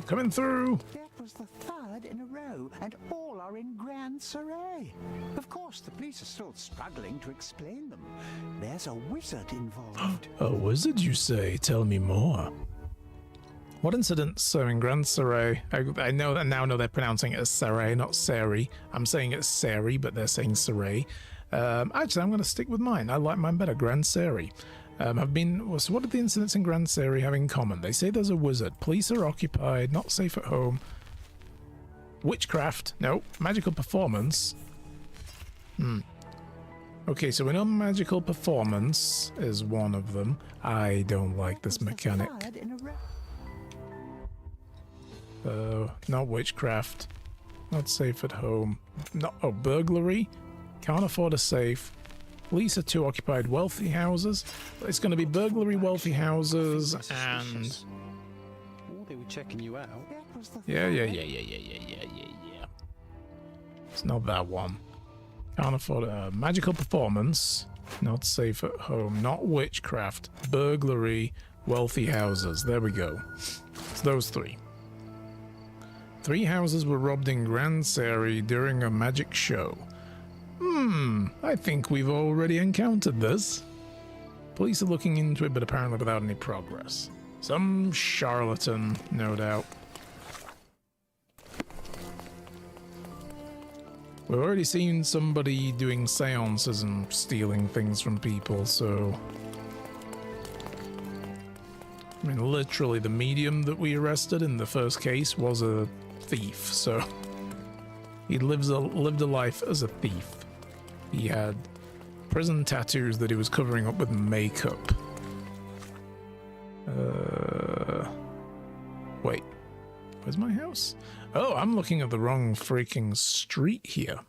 Coming through! That was the third in a row, and all are in grand surrey. Of course, the police are still struggling to explain them. There's a wizard involved. A wizard, you say? Tell me more. What incidents are in Grand Surrey? I know that now know they're pronouncing it as Surrey, not Sari. I'm saying it's Sari, but they're saying Surrey. Actually, I'm going to stick with mine. I like mine better, Grand Surrey. So what do the incidents in Grand Surrey have in common? They say there's a wizard. Police are occupied, not safe at home. Witchcraft. No. Magical performance. Okay, so we know magical performance is one of them. I don't like this mechanic. Not witchcraft. Not safe at home. Burglary. Can't afford a safe. Police are too occupied. Wealthy houses. It's going to be burglary, wealthy houses, and... Oh, they were checking you out. Yeah. It's not that one. Can't afford a magical performance. Not safe at home. Not witchcraft. Burglary, wealthy houses. There we go. It's those three. 3 houses were robbed in Grand Surrey during a magic show. I think we've already encountered this. Police are looking into it, but apparently without any progress. Some charlatan, no doubt. We've already seen somebody doing seances and stealing things from people, so... I mean, literally, the medium that we arrested in the first case was a thief, so... He lived a life as a thief. He had prison tattoos that he was covering up with makeup. Wait. Where's my house? Oh, I'm looking at the wrong freaking street here.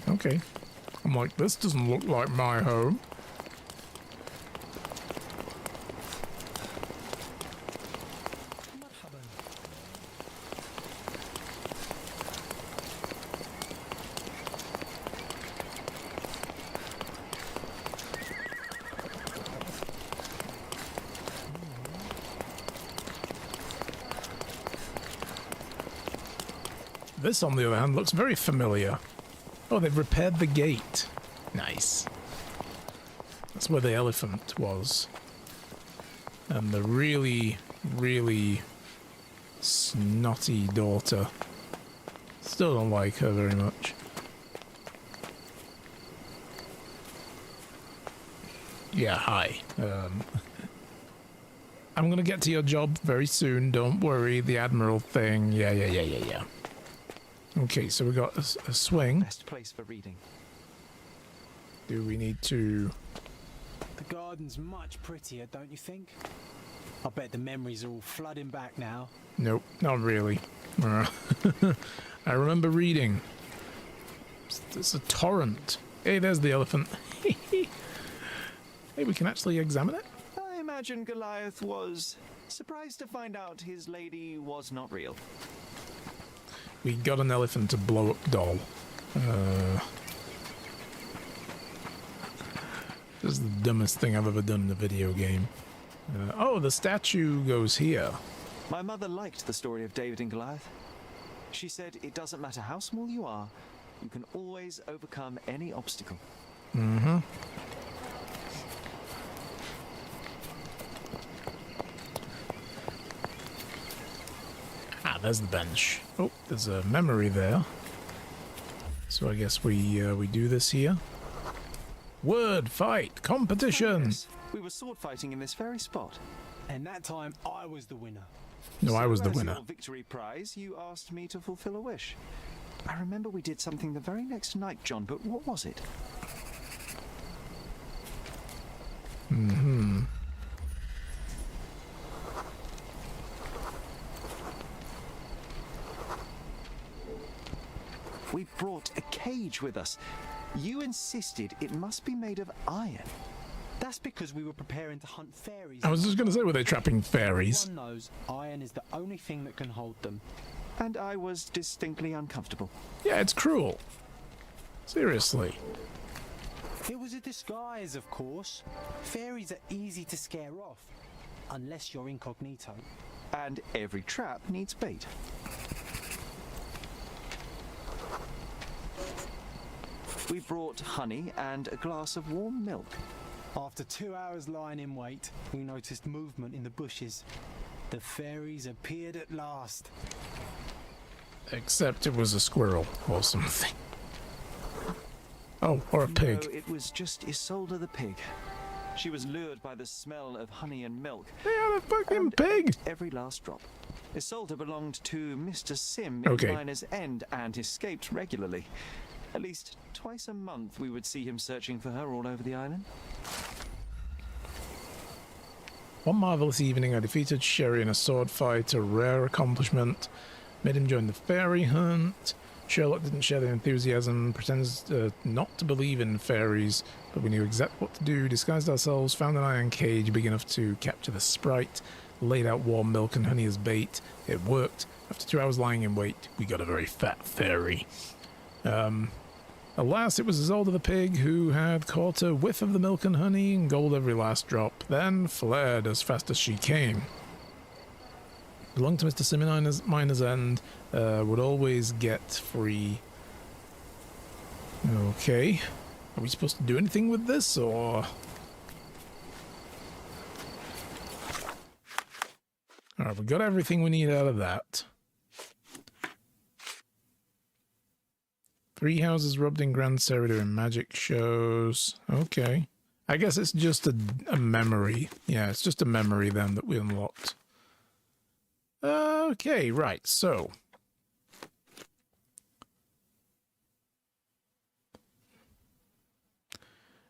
Okay. I'm like, this doesn't look like my home. This, on the other hand, looks very familiar. Oh, they've repaired the gate. Nice. That's where the elephant was. And the really, really snotty daughter. Still don't like her very much. Yeah, hi. I'm gonna get to your job very soon, don't worry. The Admiral thing. Yeah. Okay, so we got a swing. Best place for reading. Do we need to... The garden's much prettier, don't you think? I bet the memories are all flooding back now. Nope, not really. I remember reading. It's a torrent. Hey, there's the elephant. Hey, we can actually examine it? I imagine Goliath was surprised to find out his lady was not real. We got an elephant to blow up doll. This is the dumbest thing I've ever done in a video game. Oh, the statue goes here. My mother liked the story of David and Goliath. She said it doesn't matter how small you are, you can always overcome any obstacle. Mm-hmm. Ah, there's the bench. Oh, there's a memory there. So I guess we do this here. Word fight competition. Oh, yes. We were sword fighting in this very spot. And that time I was the winner. No, so I was the as winner. Your victory prize, you asked me to fulfill a wish. I remember we did something the very next night, John, but what was it? cage with us. You insisted it must be made of iron. That's because we were preparing to hunt fairies. I was just going to say, were they trapping fairies? Everyone knows iron is the only thing that can hold them. And I was distinctly uncomfortable. Yeah, it's cruel. Seriously. It was a disguise, of course. Fairies are easy to scare off, unless you're incognito. And every trap needs bait. We brought honey and a glass of warm milk. After 2 hours lying in wait, we noticed movement in the bushes. The fairies appeared at last. Except it was a squirrel or something. Oh, or a pig. No, it was just Isolde the pig. She was lured by the smell of honey and milk. Yeah, the fucking pig! Every last drop. Isolde belonged to Mr. Sim Okay. in Miner's End and escaped regularly. At least twice a month we would see him searching for her all over the island. One marvelous evening I defeated Sherry in a sword fight, a rare accomplishment. Made him join the fairy hunt. Sherlock didn't share the enthusiasm, pretends not to believe in fairies, but we knew exactly what to do, disguised ourselves, found an iron cage big enough to capture the sprite, laid out warm milk and honey as bait. It worked. After 2 hours lying in wait, we got a very fat fairy. Alas, it was Isolde the pig who had caught a whiff of the milk and honey and gulped every last drop, then fled as fast as she came. Belonged to Mr. Sim in Miner's End, would always get free. Okay. Are we supposed to do anything with this, or...? Alright, we got everything we need out of that. 3 houses robbed in Grand Serie during magic shows. Okay. I guess it's just a memory. Yeah, it's just a memory then that we unlocked. Okay, right, so...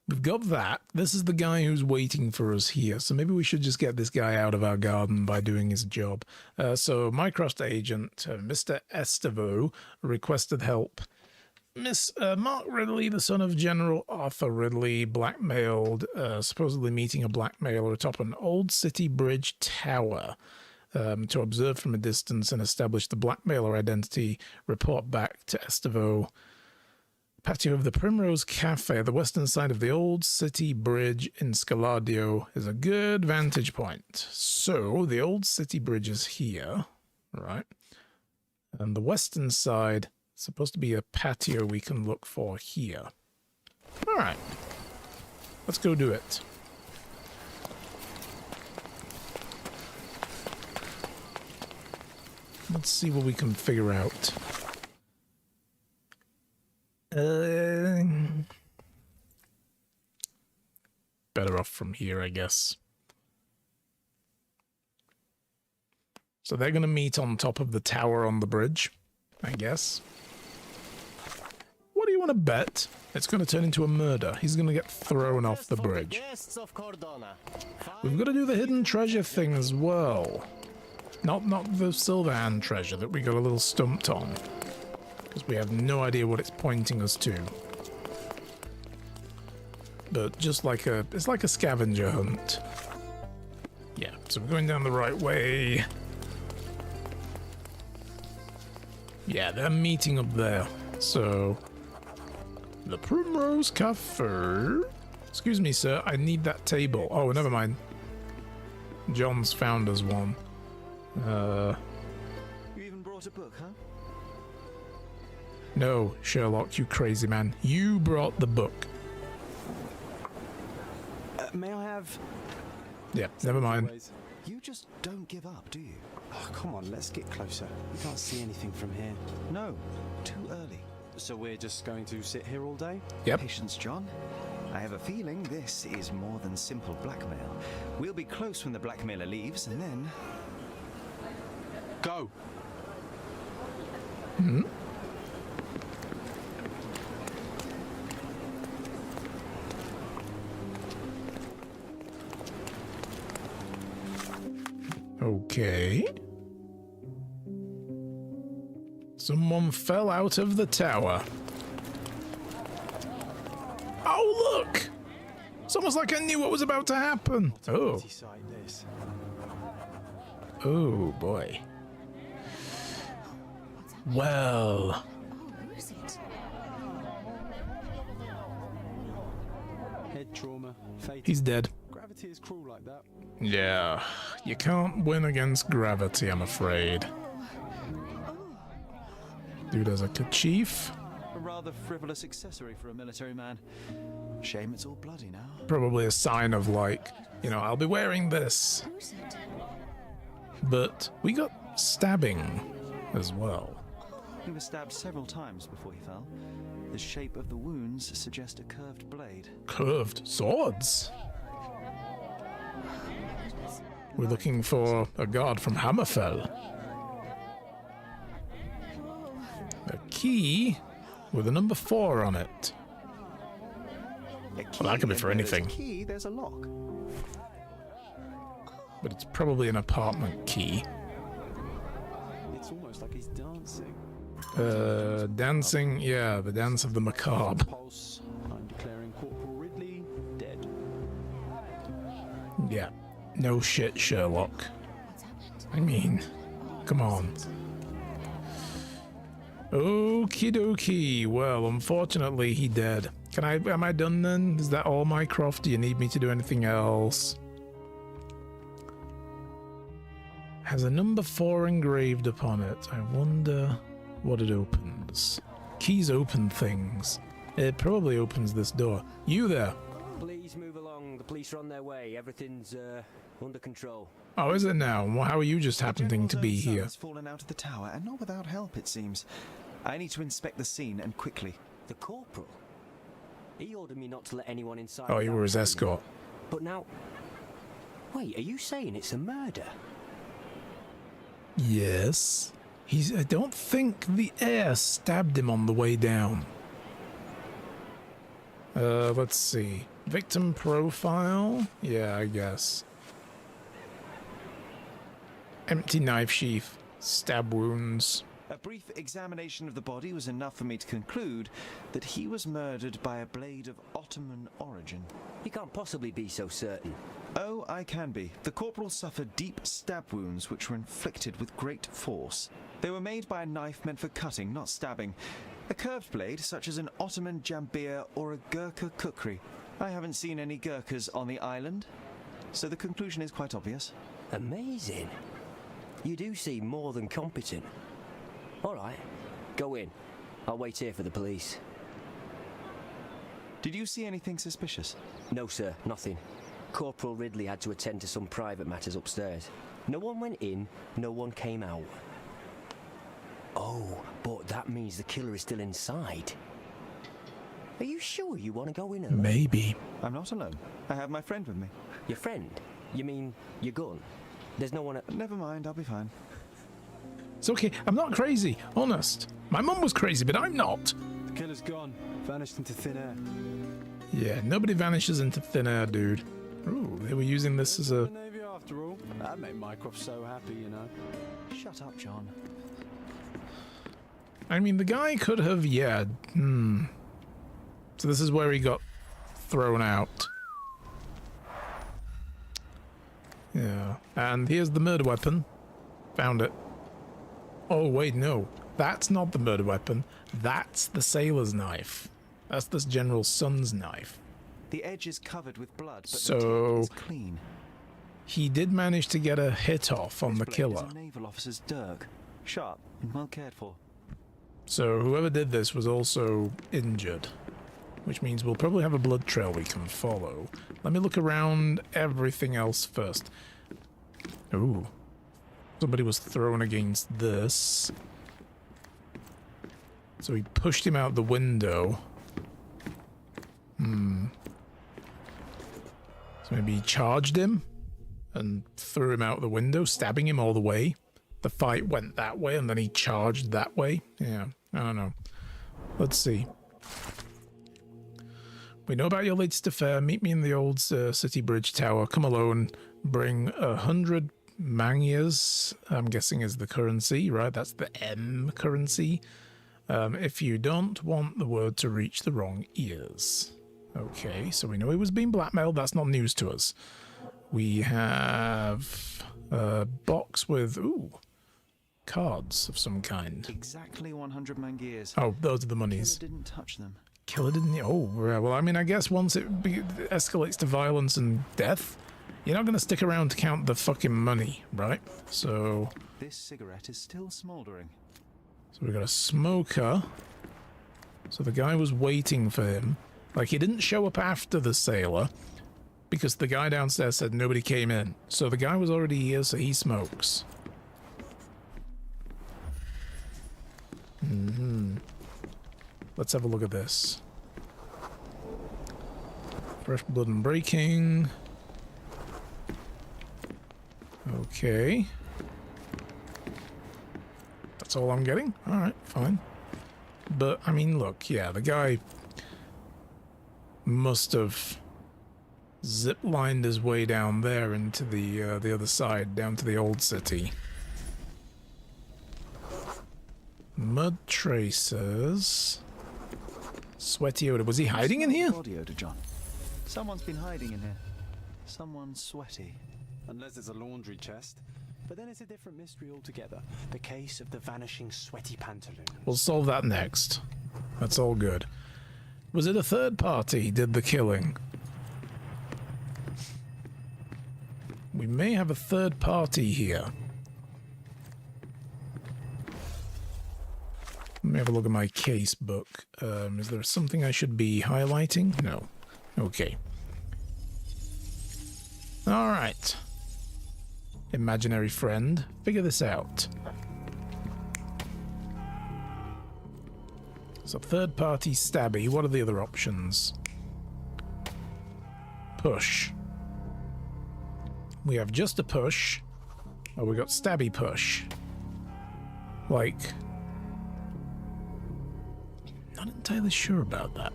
we've got that. This is the guy who's waiting for us here, so maybe we should just get this guy out of our garden by doing his job. So, Mycroft agent, Mr. Estevo, requested help. Mark Ridley, the son of General Arthur Ridley, blackmailed, supposedly meeting a blackmailer atop an old city bridge tower. To observe from a distance and establish the blackmailer identity, report back to Estevo. Patio of the Primrose Cafe, the western side of the old city bridge in Scaladio, is a good vantage point. So, the old city bridge is here, right? And the western side is supposed to be a patio we can look for here. Alright. Let's go do it. Let's see what we can figure out. Better off from here, I guess. So they're going to meet on top of the tower on the bridge, I guess. What do you want to bet? It's going to turn into a murder. He's going to get thrown off the bridge. We've got to do the hidden treasure thing as well. Not the silver hand treasure that we got a little stumped on. Because we have no idea what it's pointing us to. But just like it's like a scavenger hunt. Yeah, so we're going down the right way. Yeah, they're meeting up there. So, the Primrose Cafe. Excuse me, sir, I need that table. Oh, never mind. John's found us one. You even brought a book, huh? No, Sherlock, you crazy man. You brought the book. May I have... Yeah, never mind. You just don't give up, do you? Oh, come on, let's get closer. We can't see anything from here. No, too early. So we're just going to sit here all day? Yep. Patience, John. I have a feeling this is more than simple blackmail. We'll be close when the blackmailer leaves, and then... Go! Hmm? Okay. Someone fell out of the tower. It's almost like I knew what was about to happen. Oh. Oh, boy. Well. Who is it? Head trauma. Fatal. He's dead. Gravity is cruel like that. Yeah. You can't win against gravity, I'm afraid. Dude has a kerchief. A rather frivolous accessory for a military man. Shame it's all bloody now. Probably a sign of, like, you know, I'll be wearing this. Who is it? But we got stabbing as well. He was stabbed several times before he fell. The shape of the wounds suggest a curved blade. Curved swords. We're looking for a guard from Hammerfell. A key with a number 4 on it. Well, that could be for anything. There's a key, there's a lock. But it's probably an apartment key. It's almost like he's dancing. Dancing, yeah, the dance of the macabre. Pulse. I'm declaring Corporal Ridley dead. Yeah, no shit, Sherlock. I mean, come on. Okie dokie. Well, unfortunately, he dead. Am I done then? Is that all, Mycroft? Do you need me to do anything else? Has a number 4 engraved upon it. I wonder what it opens. Keys open things. It probably opens this door. You there? Please move along. The police are on their way. Everything's under control. Oh, is it now? Well, how are you just happening to be here? Has fallen out of the tower, and not without help, it seems. I need to inspect the scene, and quickly. The corporal? He ordered me not to let anyone inside. Oh, you were his escort. But now... Wait, are you saying it's a murder? Yes. I don't think the heir stabbed him on the way down. Let's see. Victim profile? Yeah, I guess. Empty knife sheath. Stab wounds. A brief examination of the body was enough for me to conclude that he was murdered by a blade of Ottoman origin. You can't possibly be so certain. Oh, I can be. The corporal suffered deep stab wounds which were inflicted with great force. They were made by a knife meant for cutting, not stabbing. A curved blade, such as an Ottoman jambir or a Gurkha kukri. I haven't seen any Gurkhas on the island, so the conclusion is quite obvious. Amazing. You do seem more than competent. All right, go in. I'll wait here for the police. Did you see anything suspicious? No, sir, nothing. Corporal Ridley had to attend to some private matters upstairs. No one went in, no one came out. Oh, but that means the killer is still inside. Are you sure you want to go in alone? Maybe. I'm not alone. I have my friend with me. Your friend? You mean your gun? There's no one at... Never mind, I'll be fine. It's okay. I'm not crazy. Honest. My mum was crazy, but I'm not. The killer's gone. Vanished into thin air. Yeah, nobody vanishes into thin air, dude. Ooh, they were using this as a... The Navy after all. That made Mycroft so happy, you know. Shut up, John. I mean, the guy could have, yeah. So this is where he got thrown out. Yeah. And here's the murder weapon. Found it. Oh, wait, no. That's not the murder weapon. That's the sailor's knife. That's this General Sun's knife. The edge is covered with blood, but so, the tip is clean. He did manage to get a hit off on the killer. Is a naval officer's dirk. Sharp and well cared for. So whoever did this was also injured. Which means we'll probably have a blood trail we can follow. Let me look around everything else first. Ooh. Somebody was thrown against this. So he pushed him out the window. So maybe he charged him and threw him out the window, stabbing him all the way. The fight went that way and then he charged that way. Yeah, I don't know. Let's see. We know about your latest affair. Meet me in the old city bridge tower. Come alone. Bring 100 mangyas, I'm guessing is the currency, right? That's the M currency. If you don't want the word to reach the wrong ears. Okay, so we know he was being blackmailed. That's not news to us. We have a box with, ooh, cards of some kind. Exactly 100 mangears. Oh, those are the monies. Killer didn't touch them. Killer didn't. Oh, well, I mean, I guess once it escalates to violence and death, you're not going to stick around to count the fucking money, right? So. This cigarette is still smouldering. So we got a smoker. So the guy was waiting for him. Like, he didn't show up after the sailor because the guy downstairs said nobody came in. So the guy was already here, so he smokes. Let's have a look at this. Fresh blood and breaking. Okay. That's all I'm getting? Alright, fine. But, I mean, look, yeah, the guy must have zip-lined his way down there into the other side, down to the old city. Mud tracers. Sweaty odor. Was he hiding in here? Body odor, John. Someone's been hiding in here. Someone's sweaty. Unless it's a laundry chest. But then it's a different mystery altogether. The case of the vanishing sweaty pantaloons. We'll solve that next. That's all good. Was it a third party did the killing? We may have a third party here. Let me have a look at my case book. Is there something I should be highlighting? No. Okay. Alright. Imaginary friend, figure this out. So third party stabby, what are the other options? Push. We have just a push. Oh, we got stabby push. Like, not entirely sure about that.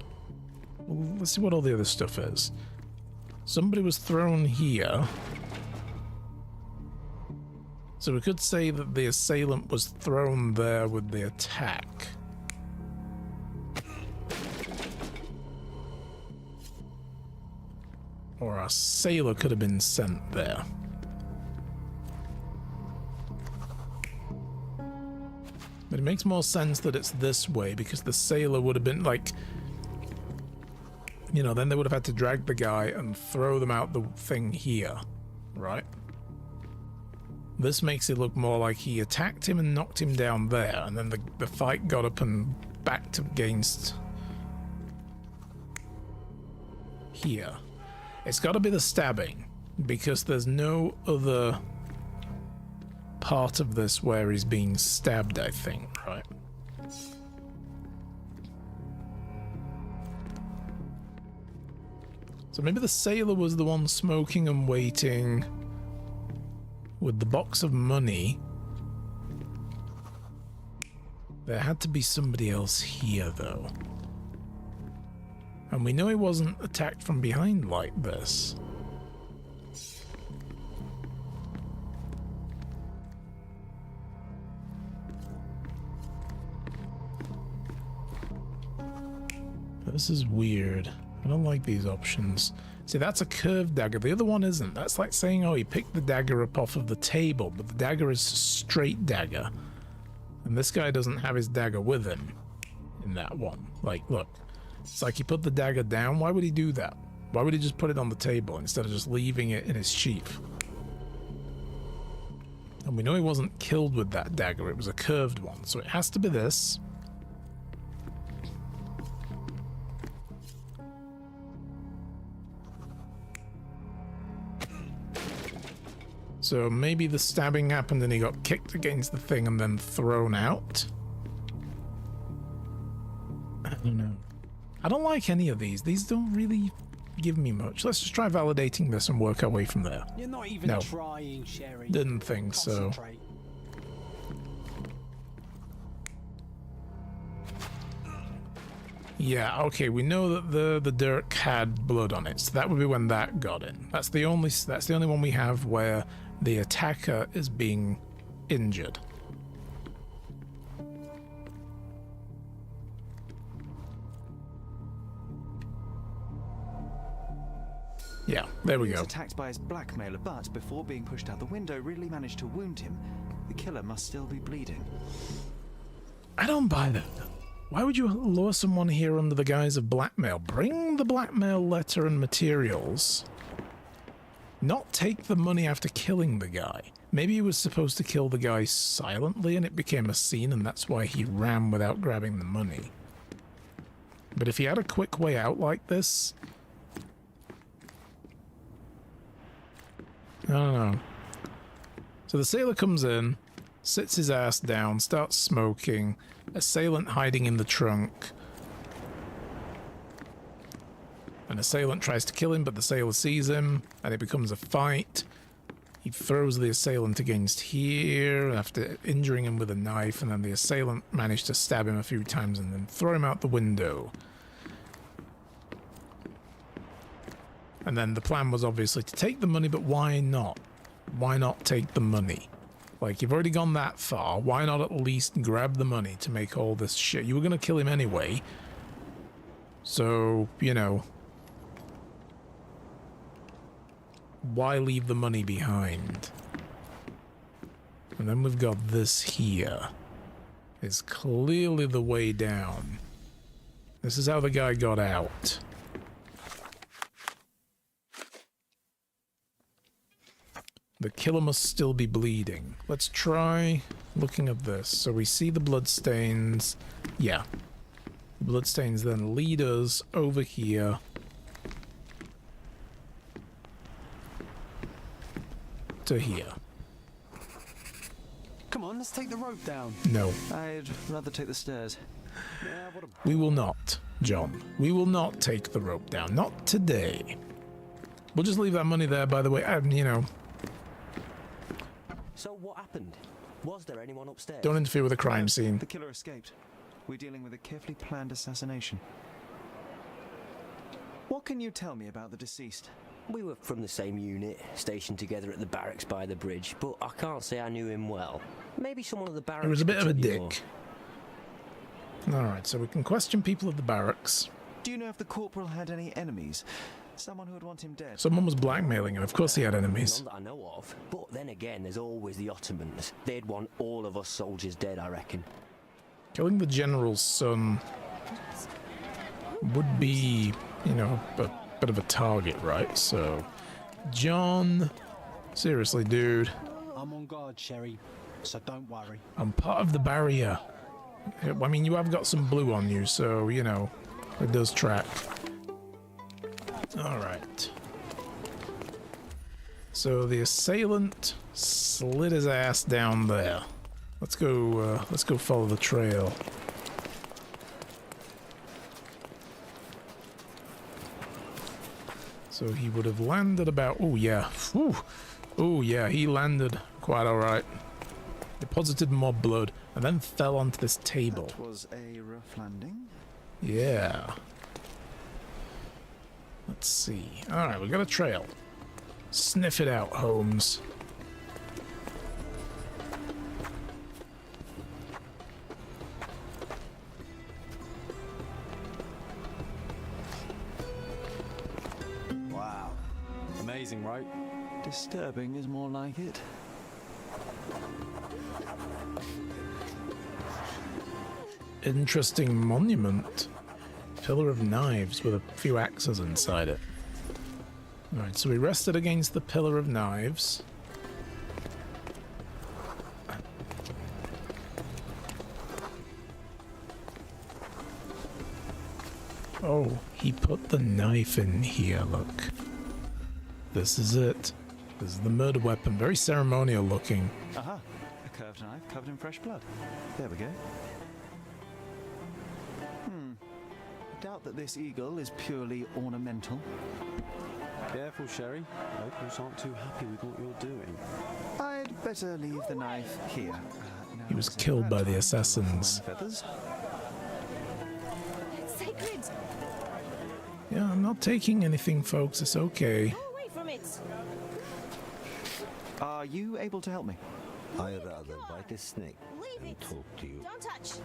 Well, let's see what all the other stuff is. Somebody was thrown here. So we could say that the assailant was thrown there with the attack. Or our sailor could have been sent there. But it makes more sense that it's this way, because the sailor would have been like... You know, then they would have had to drag the guy and throw them out the thing here, right? This makes it look more like he attacked him and knocked him down there, and then the fight got up and backed against here. It's got to be the stabbing, because there's no other part of this where he's being stabbed, I think, right? So maybe the sailor was the one smoking and waiting with the box of money. There had to be somebody else here, though. And we know he wasn't attacked from behind like this. This is weird. I don't like these options. See, that's a curved dagger. The other one isn't. That's like saying, oh, he picked the dagger up off of the table, but the dagger is a straight dagger. And this guy doesn't have his dagger with him in that one. Like, look. It's like he put the dagger down. Why would he do that? Why would he just put it on the table instead of just leaving it in his sheath? And we know he wasn't killed with that dagger. It was a curved one. So it has to be this. So maybe the stabbing happened and he got kicked against the thing and then thrown out? I don't know. I don't like any of these. These don't really give me much. Let's just try validating this and work our way from there. You're not even trying, Sherry. Didn't think so. Yeah, okay, we know that the dirk had blood on it, so that would be when that got in. That's the only one we have where the attacker is being injured. Yeah, there we He was go. attacked by his blackmailer, but before being pushed out the window, Ridley managed to wound him. The killer must still be bleeding. I don't buy that. Why would you lure someone here under the guise of blackmail? Bring the blackmail letter and materials. Not take the money after killing the guy. Maybe he was supposed to kill the guy silently and it became a scene and that's why he ran without grabbing the money. But if he had a quick way out like this... I don't know. So the sailor comes in, sits his ass down, starts smoking, assailant hiding in the trunk. An assailant tries to kill him, but the sailor sees him, and it becomes a fight. He throws the assailant against here after injuring him with a knife, and then the assailant managed to stab him a few times and then throw him out the window. And then the plan was obviously to take the money, but why not? Why not take the money? Like, you've already gone that far, why not at least grab the money to make all this shit? You were gonna kill him anyway. So, you know... why leave the money behind? And then we've got this here. It's clearly the way down. This is how the guy got out. The killer must still be bleeding. Let's try looking at this. So we see the bloodstains. Yeah. The bloodstains then lead us over here. To here. Come on, let's take the rope down. No. I'd rather take the stairs. We will not, John. We will not take the rope down. Not today. We'll just leave that money there, by the way. You know... So what happened? Was there anyone upstairs? don't interfere with a crime scene. The killer escaped. We're dealing with a carefully planned assassination. What can you tell me about the deceased? We were from the same unit, stationed together at the barracks by the bridge, but I can't say I knew him well. Maybe someone at the barracks. He was a bit of a could tell you dick. Alright, so we can question people at the barracks. Do you know if the corporal had any enemies? Someone who would want him dead? Someone was blackmailing him. Of course he had enemies. None that I know of. But then again, there's always the Ottomans. They'd want all of us soldiers dead, I reckon. Killing the general's son would be, you know, a bit of a target, right? So, John, seriously, dude. I'm on guard, Sherry, so don't worry. I'm part of the barrier. I mean, you have got some blue on you, so, you know, it does track. Alright. So the assailant slid his ass down there. Let's go follow the trail. So he would have landed about... oh yeah. Whew. Oh yeah, he landed quite alright. Deposited more blood, and then fell onto this table. That was a rough landing. Yeah. Let's see. Alright, we got a trail. Sniff it out, Holmes. Wow. Amazing, right? Disturbing is more like it. Interesting monument. Pillar of knives with a few axes inside it. Alright, so we rested against the pillar of knives. Oh, he put the knife in here, look. This is it. This is the murder weapon. Very ceremonial looking. Aha! A curved knife covered in fresh blood. There we go. Doubt that this eagle is purely ornamental. Careful, Sherry. Locals aren't too happy with what you're doing. I'd better leave the knife here. He was killed by the assassins. Feathers. It's sacred. Yeah, I'm not taking anything, folks. It's okay. Go away from it. Are you able to help me? I'd rather bite a snake Leave than it. talk to you. Don't touch.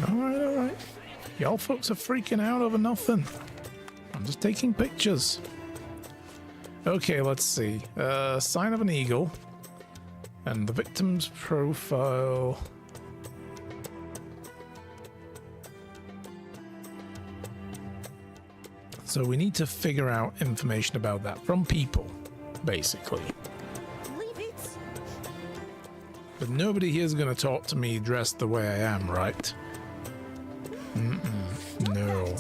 Alright, alright. Y'all folks are freaking out over nothing. I'm just taking pictures. Okay, let's see. Sign of an eagle. And the victim's profile. So we need to figure out information about that from people, basically. Leave it. But nobody here is going to talk to me dressed the way I am, right? No.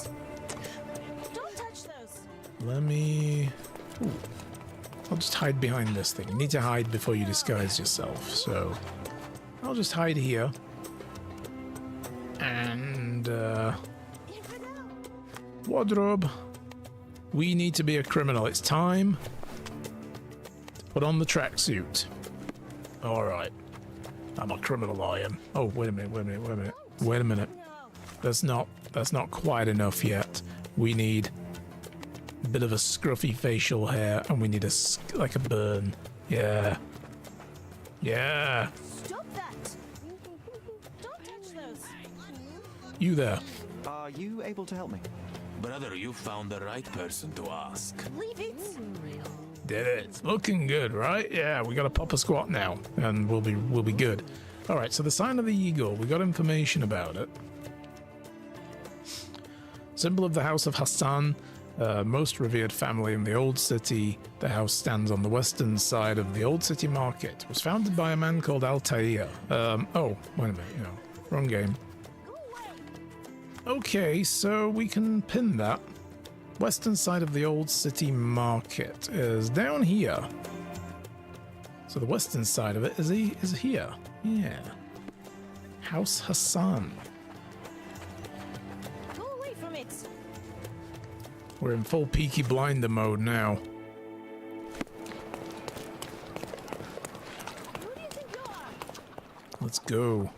Don't touch those. Let me... Ooh. I'll just hide behind this thing. You need to hide before you disguise yourself, so... I'll just hide here. And, wardrobe. We need to be a criminal. It's time to put on the tracksuit. Alright. I'm a criminal, I am. Oh, wait a minute. That's not quite enough yet. We need a bit of a scruffy facial hair, and we need like a burn. Yeah. Yeah. Stop that. Don't touch those. You there. Are you able to help me? Brother, you found the right person to ask. Leave it. Did it. It's looking good, right? Yeah, we got to pop a squat now, and we'll be good. All right, so the sign of the eagle. We got information about it. Symbol of the House of Hassan, most revered family in the Old City. The house stands on the western side of the Old City Market. It was founded by a man called Altair. Oh, wait a minute, wrong game. Okay, so we can pin that. Western side of the Old City Market is down here. So the western side of it is here. Yeah. House Hassan. Go away from it. We're in full Peaky Blinder mode now. Who do you think you are? Let's go.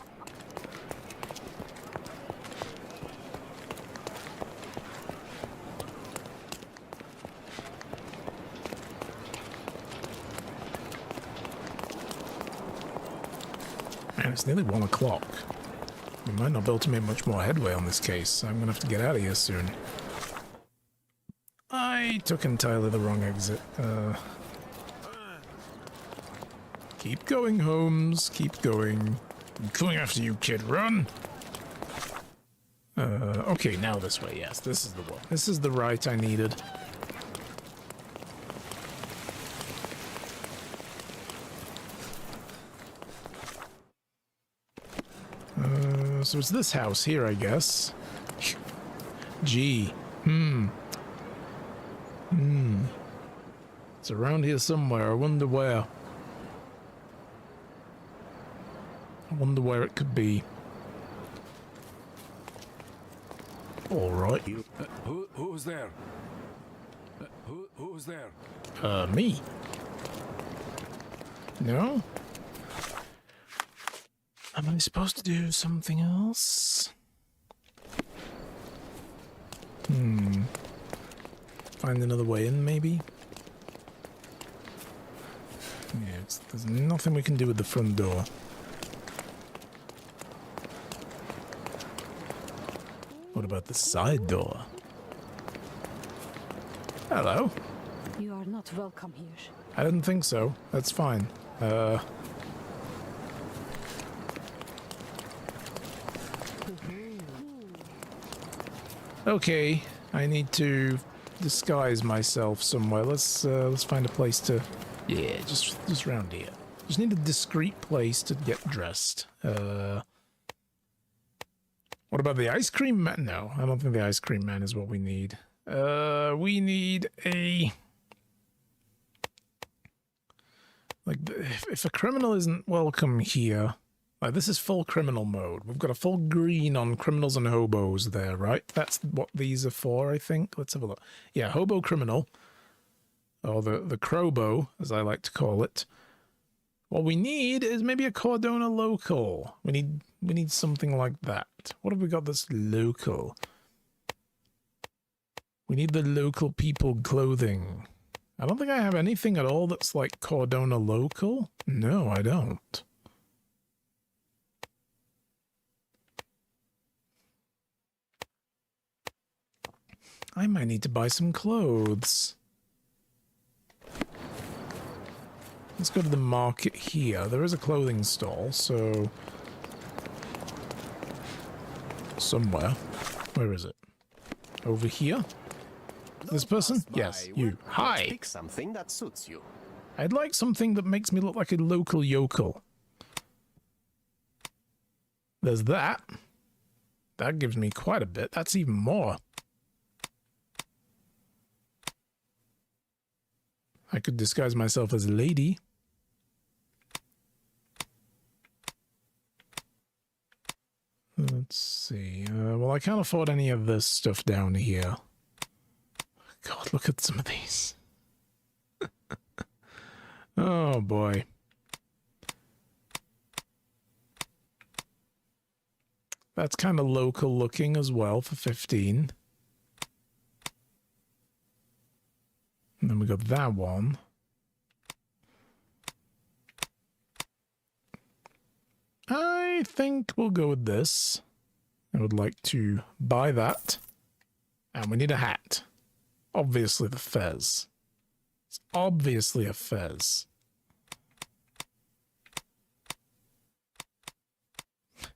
Man, it's nearly 1 o'clock. We might not be able to make much more headway on this case, so I'm gonna have to get out of here soon. I took entirely the wrong exit. Keep going, Holmes. Keep going. I'm coming after you, kid. Run! Okay, now this way. Yes, this is the one. This is the right I needed. So it's this house here, I guess. Gee. It's around here somewhere. I wonder where. I wonder where it could be. Alright. Who's there? Who's there? Me. No? Am I supposed to do something else? Find another way in, maybe? Yeah, there's nothing we can do with the front door. What about the side door? Hello. You are not welcome here. I didn't think so. That's fine. Okay, I need to disguise myself somewhere. Let's find a place to... Yeah, just around here. Just need a discreet place to get dressed. What about the ice cream man? No, I don't think the ice cream man is what we need. We need a... Like, if a criminal isn't welcome here... Like, this is full criminal mode. We've got a full green on criminals and hobos there, right? That's what these are for, I think. Let's have a look. Yeah, hobo criminal. Or the crowbo, as I like to call it. What we need is maybe a Cordona local. We need something like that. What have we got that's local? We need the local people clothing. I don't think I have anything at all that's like Cordona local. No, I don't. I might need to buy some clothes. Let's go to the market here. There is a clothing stall, so... somewhere. Where is it? Over here? This person? Yes, you. Hi! Pick something that suits you. I'd like something that makes me look like a local yokel. There's that. That gives me quite a bit. That's even more. I could disguise myself as a lady. Let's see. Well, I can't afford any of this stuff down here. God, look at some of these. Oh, boy. That's kind of local looking as well for 15. And then we got that one. I think we'll go with this. I would like to buy that. And we need a hat. Obviously the fez. It's obviously a fez.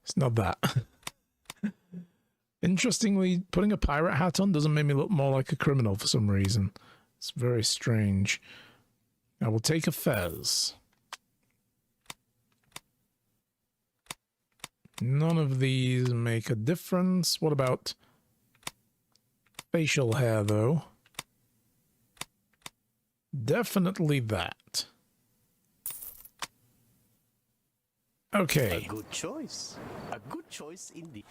It's not that. Interestingly, putting a pirate hat on doesn't make me look more like a criminal for some reason. It's very strange. I will take a fez. None of these make a difference. What about facial hair, though? Definitely that. Okay. A good choice. A good choice indeed.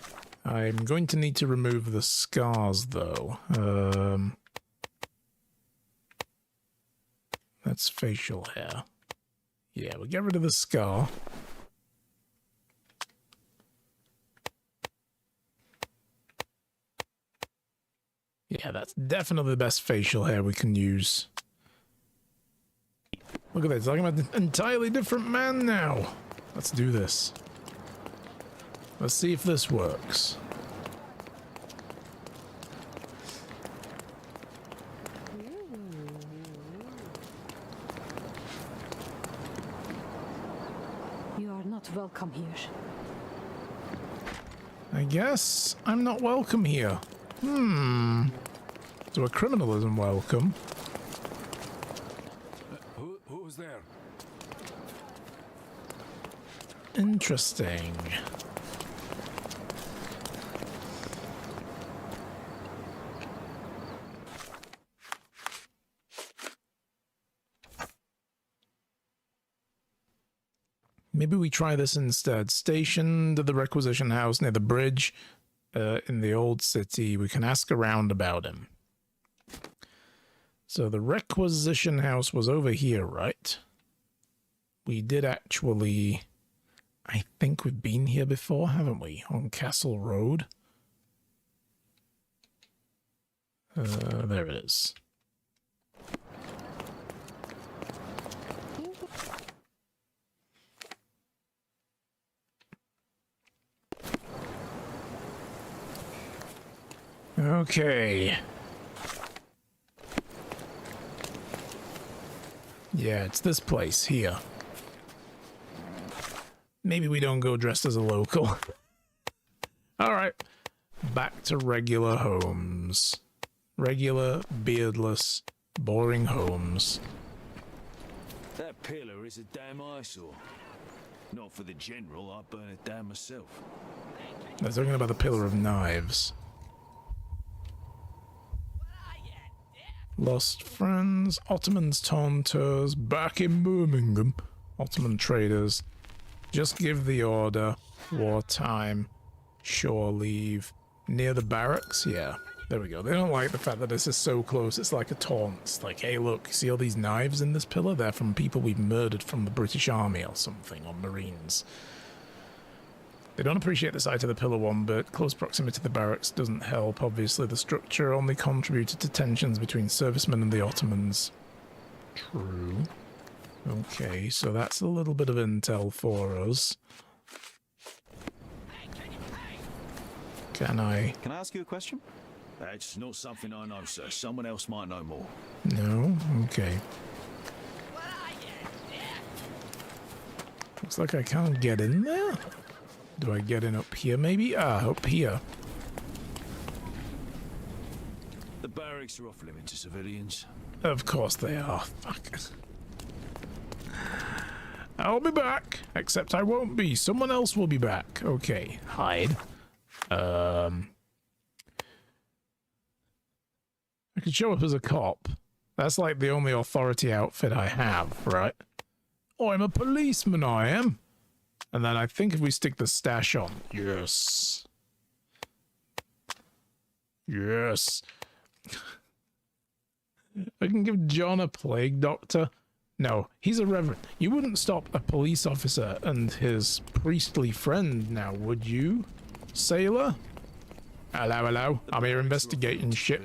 I'm going to need to remove the scars, though. That's facial hair. Yeah, we'll get rid of the scar. Yeah, that's definitely the best facial hair we can use. Look at that, it's like I'm an entirely different man now. Let's do this. Let's see if this works. You are not welcome here. I guess I'm not welcome here. So a criminal isn't welcome. Who's there? Interesting. Maybe we try this instead. Stationed at the requisition house near the bridge in the old city. We can ask around about him. So the requisition house was over here, right? We did actually... I think we've been here before, haven't we? On Castle Road. There it is. Okay. Yeah, it's this place here. Maybe we don't go dressed as a local. Alright. Back to regular Holmes. Regular, beardless, boring Holmes. That pillar is a damn eyesore. Not for the general, I'd burn it down myself. They're talking about the Pillar of Knives. Lost friends, Ottomans taunters, back in Birmingham. Ottoman traders. Just give the order. Wartime. Shore leave. Near the barracks? Yeah. There we go. They don't like the fact that this is so close. It's like a taunt. It's like, hey, look, see all these knives in this pillar? They're from people we've murdered from the British Army or something, or Marines. They don't appreciate the sight of the pillar one, but close proximity to the barracks doesn't help. Obviously, the structure only contributed to tensions between servicemen and the Ottomans. True. Okay, so that's a little bit of intel for us. Can I ask you a question? That's not something I know, sir. Someone else might know more. No? Okay. Looks like I can't get in there. Do I get in up here maybe? Ah, up here. The barracks are off limits to civilians. Of course they are. Fuck. I'll be back. Except I won't be. Someone else will be back. Okay. Hide. I could show up as a cop. That's like the only authority outfit I have, right? Oh, I'm a policeman, I am. And then I think if we stick the stash on. Yes. Yes. I can give John a plague doctor. No, he's a reverend. You wouldn't stop a police officer and his priestly friend now, would you, sailor? Hello, hello. I'm here investigating shit.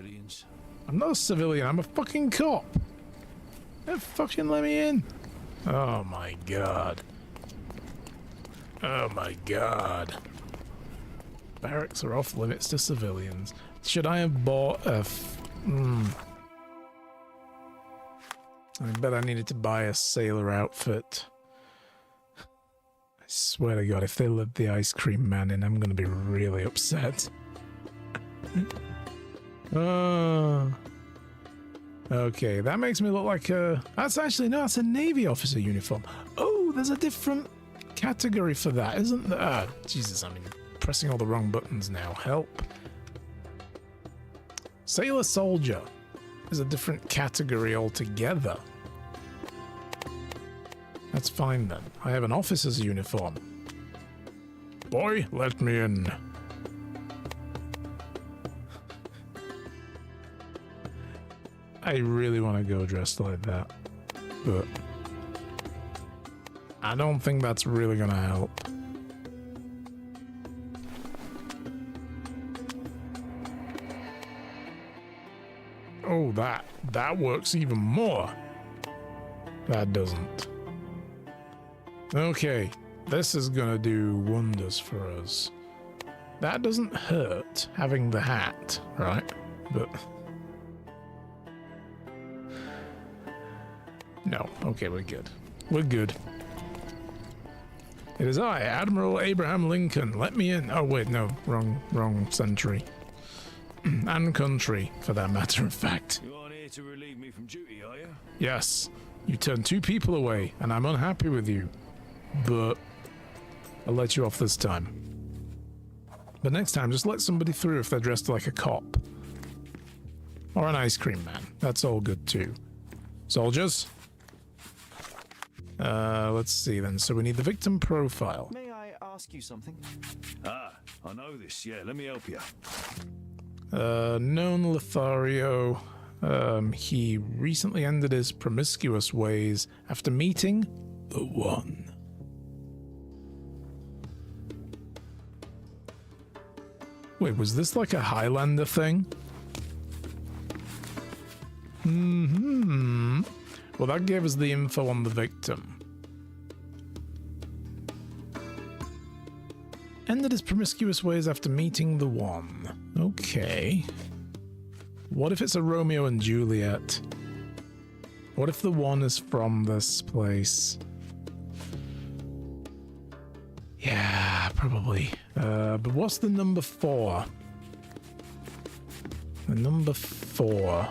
I'm not a civilian, I'm a fucking cop. They fucking let me in. Oh my god. Oh my god. Barracks are off limits to civilians. Should I have bought a I bet I needed to buy a sailor outfit. I swear to god, if they let the ice cream man in, I'm gonna be really upset. Okay, that makes me look like a... That's actually, no, that's a Navy officer uniform. Oh, there's a different category for that, isn't there? Ah, Jesus, I'm pressing all the wrong buttons now. Help. Sailor Soldier is a different category altogether. That's fine then. I have an officer's uniform. Boy, let me in. I really want to go dressed like that, but I don't think that's really gonna help. Oh, that works even more. That doesn't. Okay, this is gonna do wonders for us. That doesn't hurt, having the hat, right? But... no, okay, we're good. We're good. It is I, Admiral Abraham Lincoln. Let me in. Oh, wait, no. Wrong century. And country, for that matter of fact. You aren't here to relieve me from duty, are you? Yes. You turned 2 people away, and I'm unhappy with you. But I'll let you off this time. But next time, just let somebody through if they're dressed like a cop. Or an ice cream man. That's all good, too. Soldiers? Let's see then. So we need the victim profile. May I ask you something? Ah, I know this. Yeah, let me help you. Known Lothario. He recently ended his promiscuous ways after meeting the One. Wait, was this like a Highlander thing? Mm-hmm. Well, that gave us the info on the victim. Ended his promiscuous ways after meeting the One. Okay. What if it's a Romeo and Juliet? What if the One is from this place? Yeah, probably. But what's the number 4? The number 4.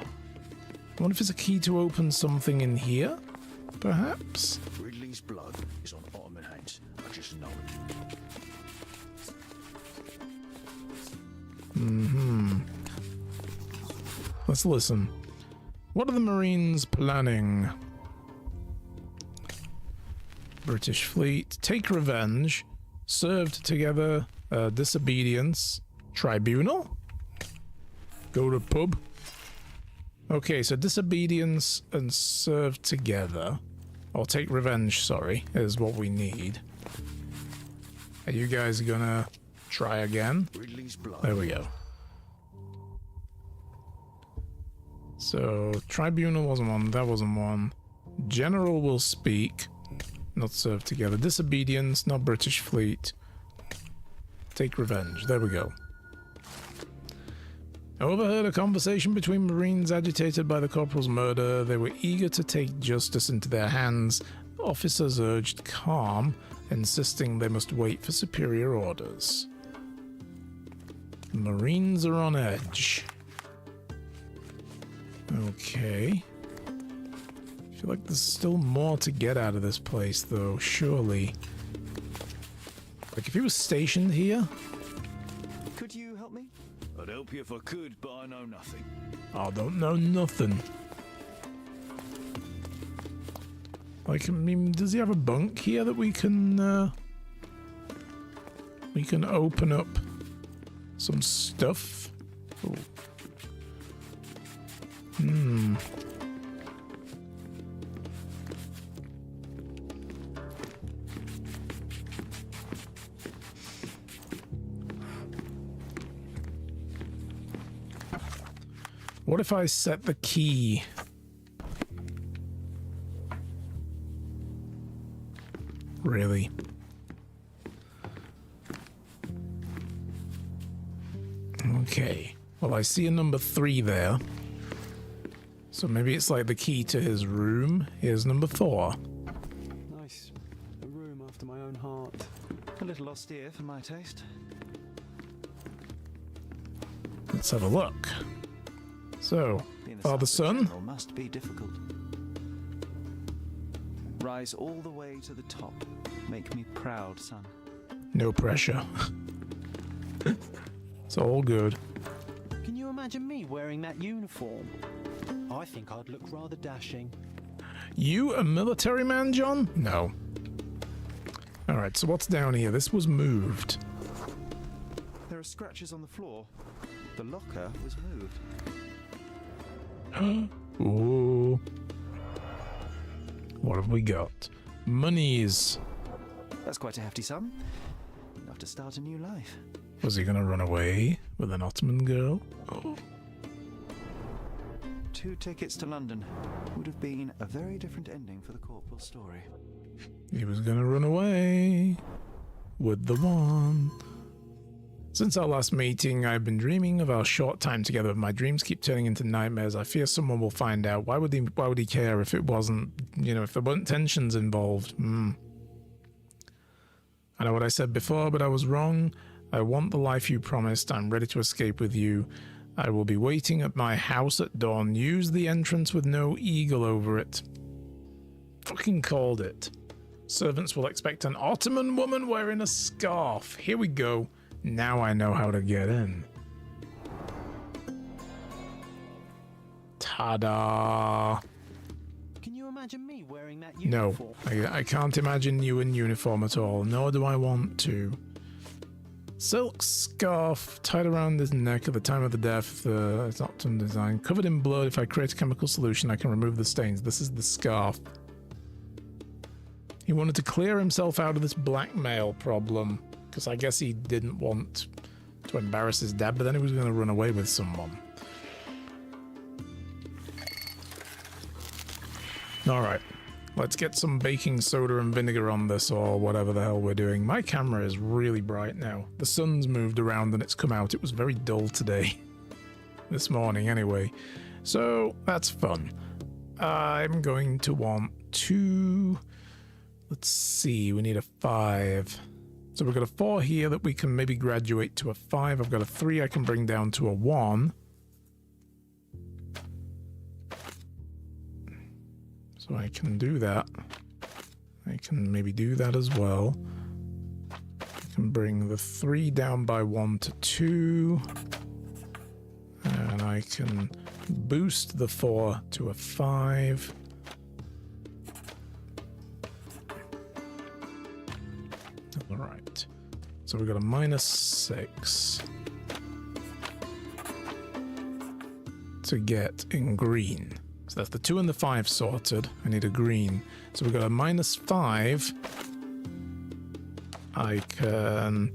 I wonder if it's a key to open something in here? Perhaps? Ridley's blood is on Ottoman hands. I just know it. Mm-hmm. Let's listen. What are the Marines planning? British fleet. Take revenge. Served together. Disobedience. Tribunal? Go to pub. Okay, so disobedience and serve together. Or take revenge, sorry, is what we need. Are you guys gonna try again? There we go. So, tribunal wasn't one, that wasn't one. General will speak, not serve together. Disobedience, not British fleet. Take revenge, there we go. I overheard a conversation between Marines agitated by the corporal's murder. They were eager to take justice into their hands. Officers urged calm, insisting they must wait for superior orders. Marines are on edge. Okay. I feel like there's still more to get out of this place, though, surely. Like, if he was stationed here... Could you help me? I'd help you if I could, but I know nothing. I don't know nothing. Like, I mean, does he have a bunk here that we can open up some stuff? Ooh. What if I set the key? Really? Okay. Well, I see a number 3 there. So maybe it's like the key to his room. Here's number 4. Nice. A room after my own heart. A little austere for my taste. Let's have a look. So, Being a father, son. general must be difficult. Rise all the way to the top. Make me proud, son. No pressure. It's all good. Can you imagine me wearing that uniform? I think I'd look rather dashing. You a military man, John? No. Alright, so what's down here? This was moved. There are scratches on the floor. The locker was moved. Ooh. What have we got? Monies. That's quite a hefty sum. Enough to start a new life. Was he gonna run away with an Ottoman girl? 2 tickets to London. Would have been a very different ending for the corporal's story. He was gonna run away with the one. Since our last meeting, I've been dreaming of our short time together. My dreams keep turning into nightmares. I fear someone will find out. Why would he care if it wasn't, if there weren't tensions involved? I know what I said before, but I was wrong. I want the life you promised. I'm ready to escape with you. I will be waiting at my house at dawn. Use the entrance with no eagle over it. Fucking called it. Servants will expect an Ottoman woman wearing a scarf. Here we go. Now I know how to get in. Ta-da! Can you imagine me wearing that uniform? No, I can't imagine you in uniform at all, nor do I want to. Silk scarf tied around his neck at the time of the death. It's Optum design. Covered in blood. If I create a chemical solution, I can remove the stains. This is the scarf. He wanted to clear himself out of this blackmail problem. Because I guess he didn't want to embarrass his dad, but then he was going to run away with someone. Alright, let's get some baking soda and vinegar on this, or whatever the hell we're doing. My camera is really bright now. The sun's moved around and it's come out. It was very dull today. This morning, anyway. So, that's fun. I'm going to want 2... Let's see, we need a 5... So we've got a 4 here that we can maybe graduate to a 5. I've got a 3 I can bring down to a 1. So I can do that. I can maybe do that as well. I can bring the 3 down by 1 to 2. And I can boost the 4 to a 5. Alright, so we've got a -6 to get in green. So that's the 2 and the 5 sorted. I need a green. So we've got a -5. I can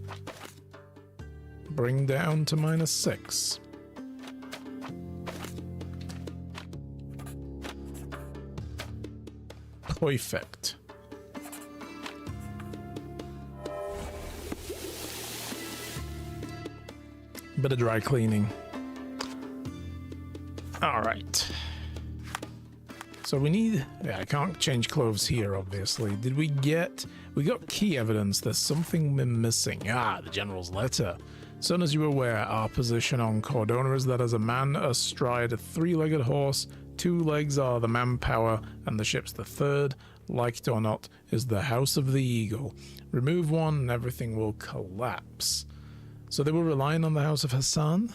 bring down to -6. Perfect. Bit of dry cleaning. Alright. So we need... Yeah, I can't change clothes here, obviously. Did we get... We got key evidence. There's something missing. Ah, the General's letter. Son, as you are aware, our position on Cordona is that as a man astride a three-legged horse, two legs are the manpower, and the ship's the third, like it or not, is the House of the Eagle. Remove one and everything will collapse. So they were relying on the House of Hassan?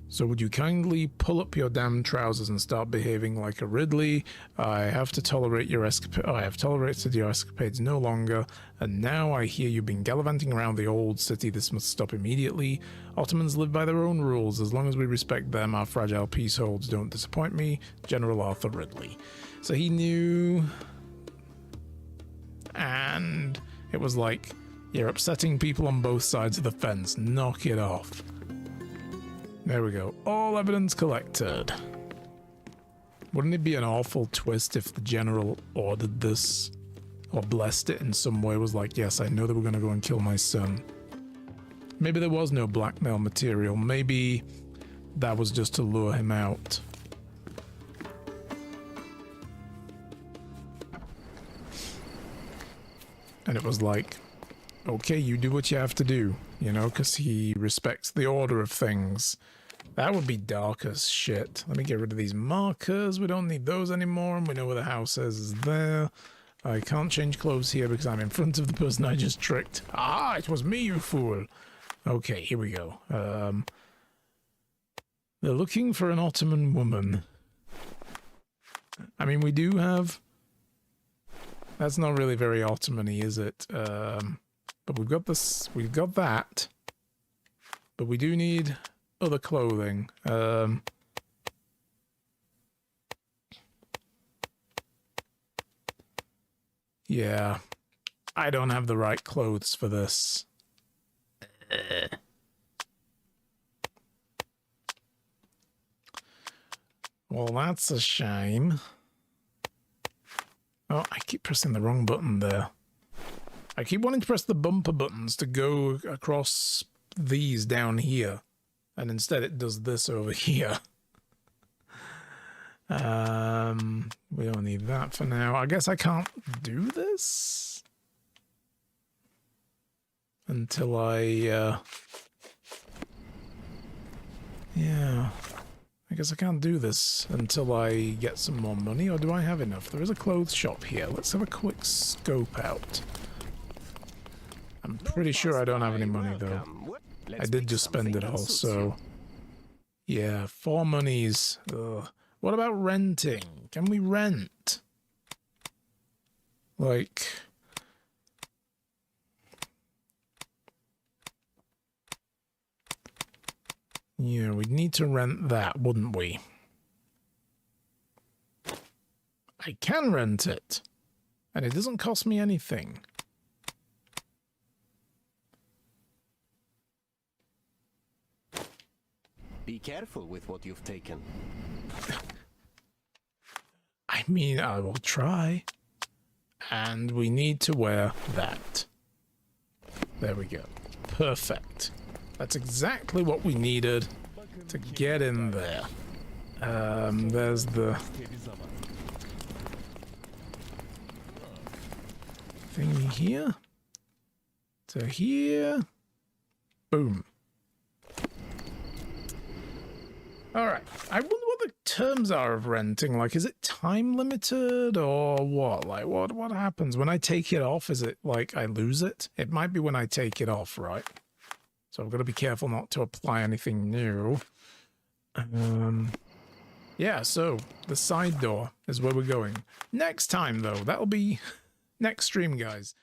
So would you kindly pull up your damn trousers and start behaving like a Ridley? I have to tolerate your I have tolerated your escapades no longer, and now I hear you've been gallivanting around the old city. This must stop immediately. Ottomans live by their own rules. As long as we respect them, our fragile peace holds. Don't disappoint me. General Arthur Ridley. So he knew... And it was like, you're upsetting people on both sides of the fence. Knock it off. There we go. All evidence collected. Wouldn't it be an awful twist if the general ordered this? Or blessed it in some way, was like, yes, I know they were going to go and kill my son. Maybe there was no blackmail material. Maybe that was just to lure him out. And it was like, okay, you do what you have to do, you know, because he respects the order of things. That would be dark as shit. Let me get rid of these markers. We don't need those anymore. And we know where the house is there. I can't change clothes here because I'm in front of the person I just tricked. Ah, it was me, you fool. Okay, here we go. They're looking for an Ottoman woman. I mean, we do have... That's not really very Ottoman-y, is it? But we've got this, we've got that. But we do need other clothing. Yeah. I don't have the right clothes for this. Well, that's a shame. Oh, I keep pressing the wrong button there. I keep wanting to press the bumper buttons to go across these down here. And instead it does this over here. We don't need that for now. I guess I can't do this until I, yeah. I guess I can't do this until I get some more money, or do I have enough? There is a clothes shop here. Let's have a quick scope out. I'm pretty sure I don't have any money, though. I did just spend it all, so... Yeah, 4 monies. Ugh. What about renting? Can we rent? Like... Yeah, we'd need to rent that, wouldn't we? I can rent it. And it doesn't cost me anything. Be careful with what you've taken. I mean, I will try. And we need to wear that. There we go. Perfect. That's exactly what we needed to get in there. There's the thing here to here. Boom. Alright, I wonder what the terms are of renting. Like, is it time limited or what? Like, what happens when I take it off? Is it like I lose it? It might be when I take it off, right? So I've got to be careful not to apply anything new. Yeah, so the side door is where we're going. Next time, though, that'll be next stream, guys.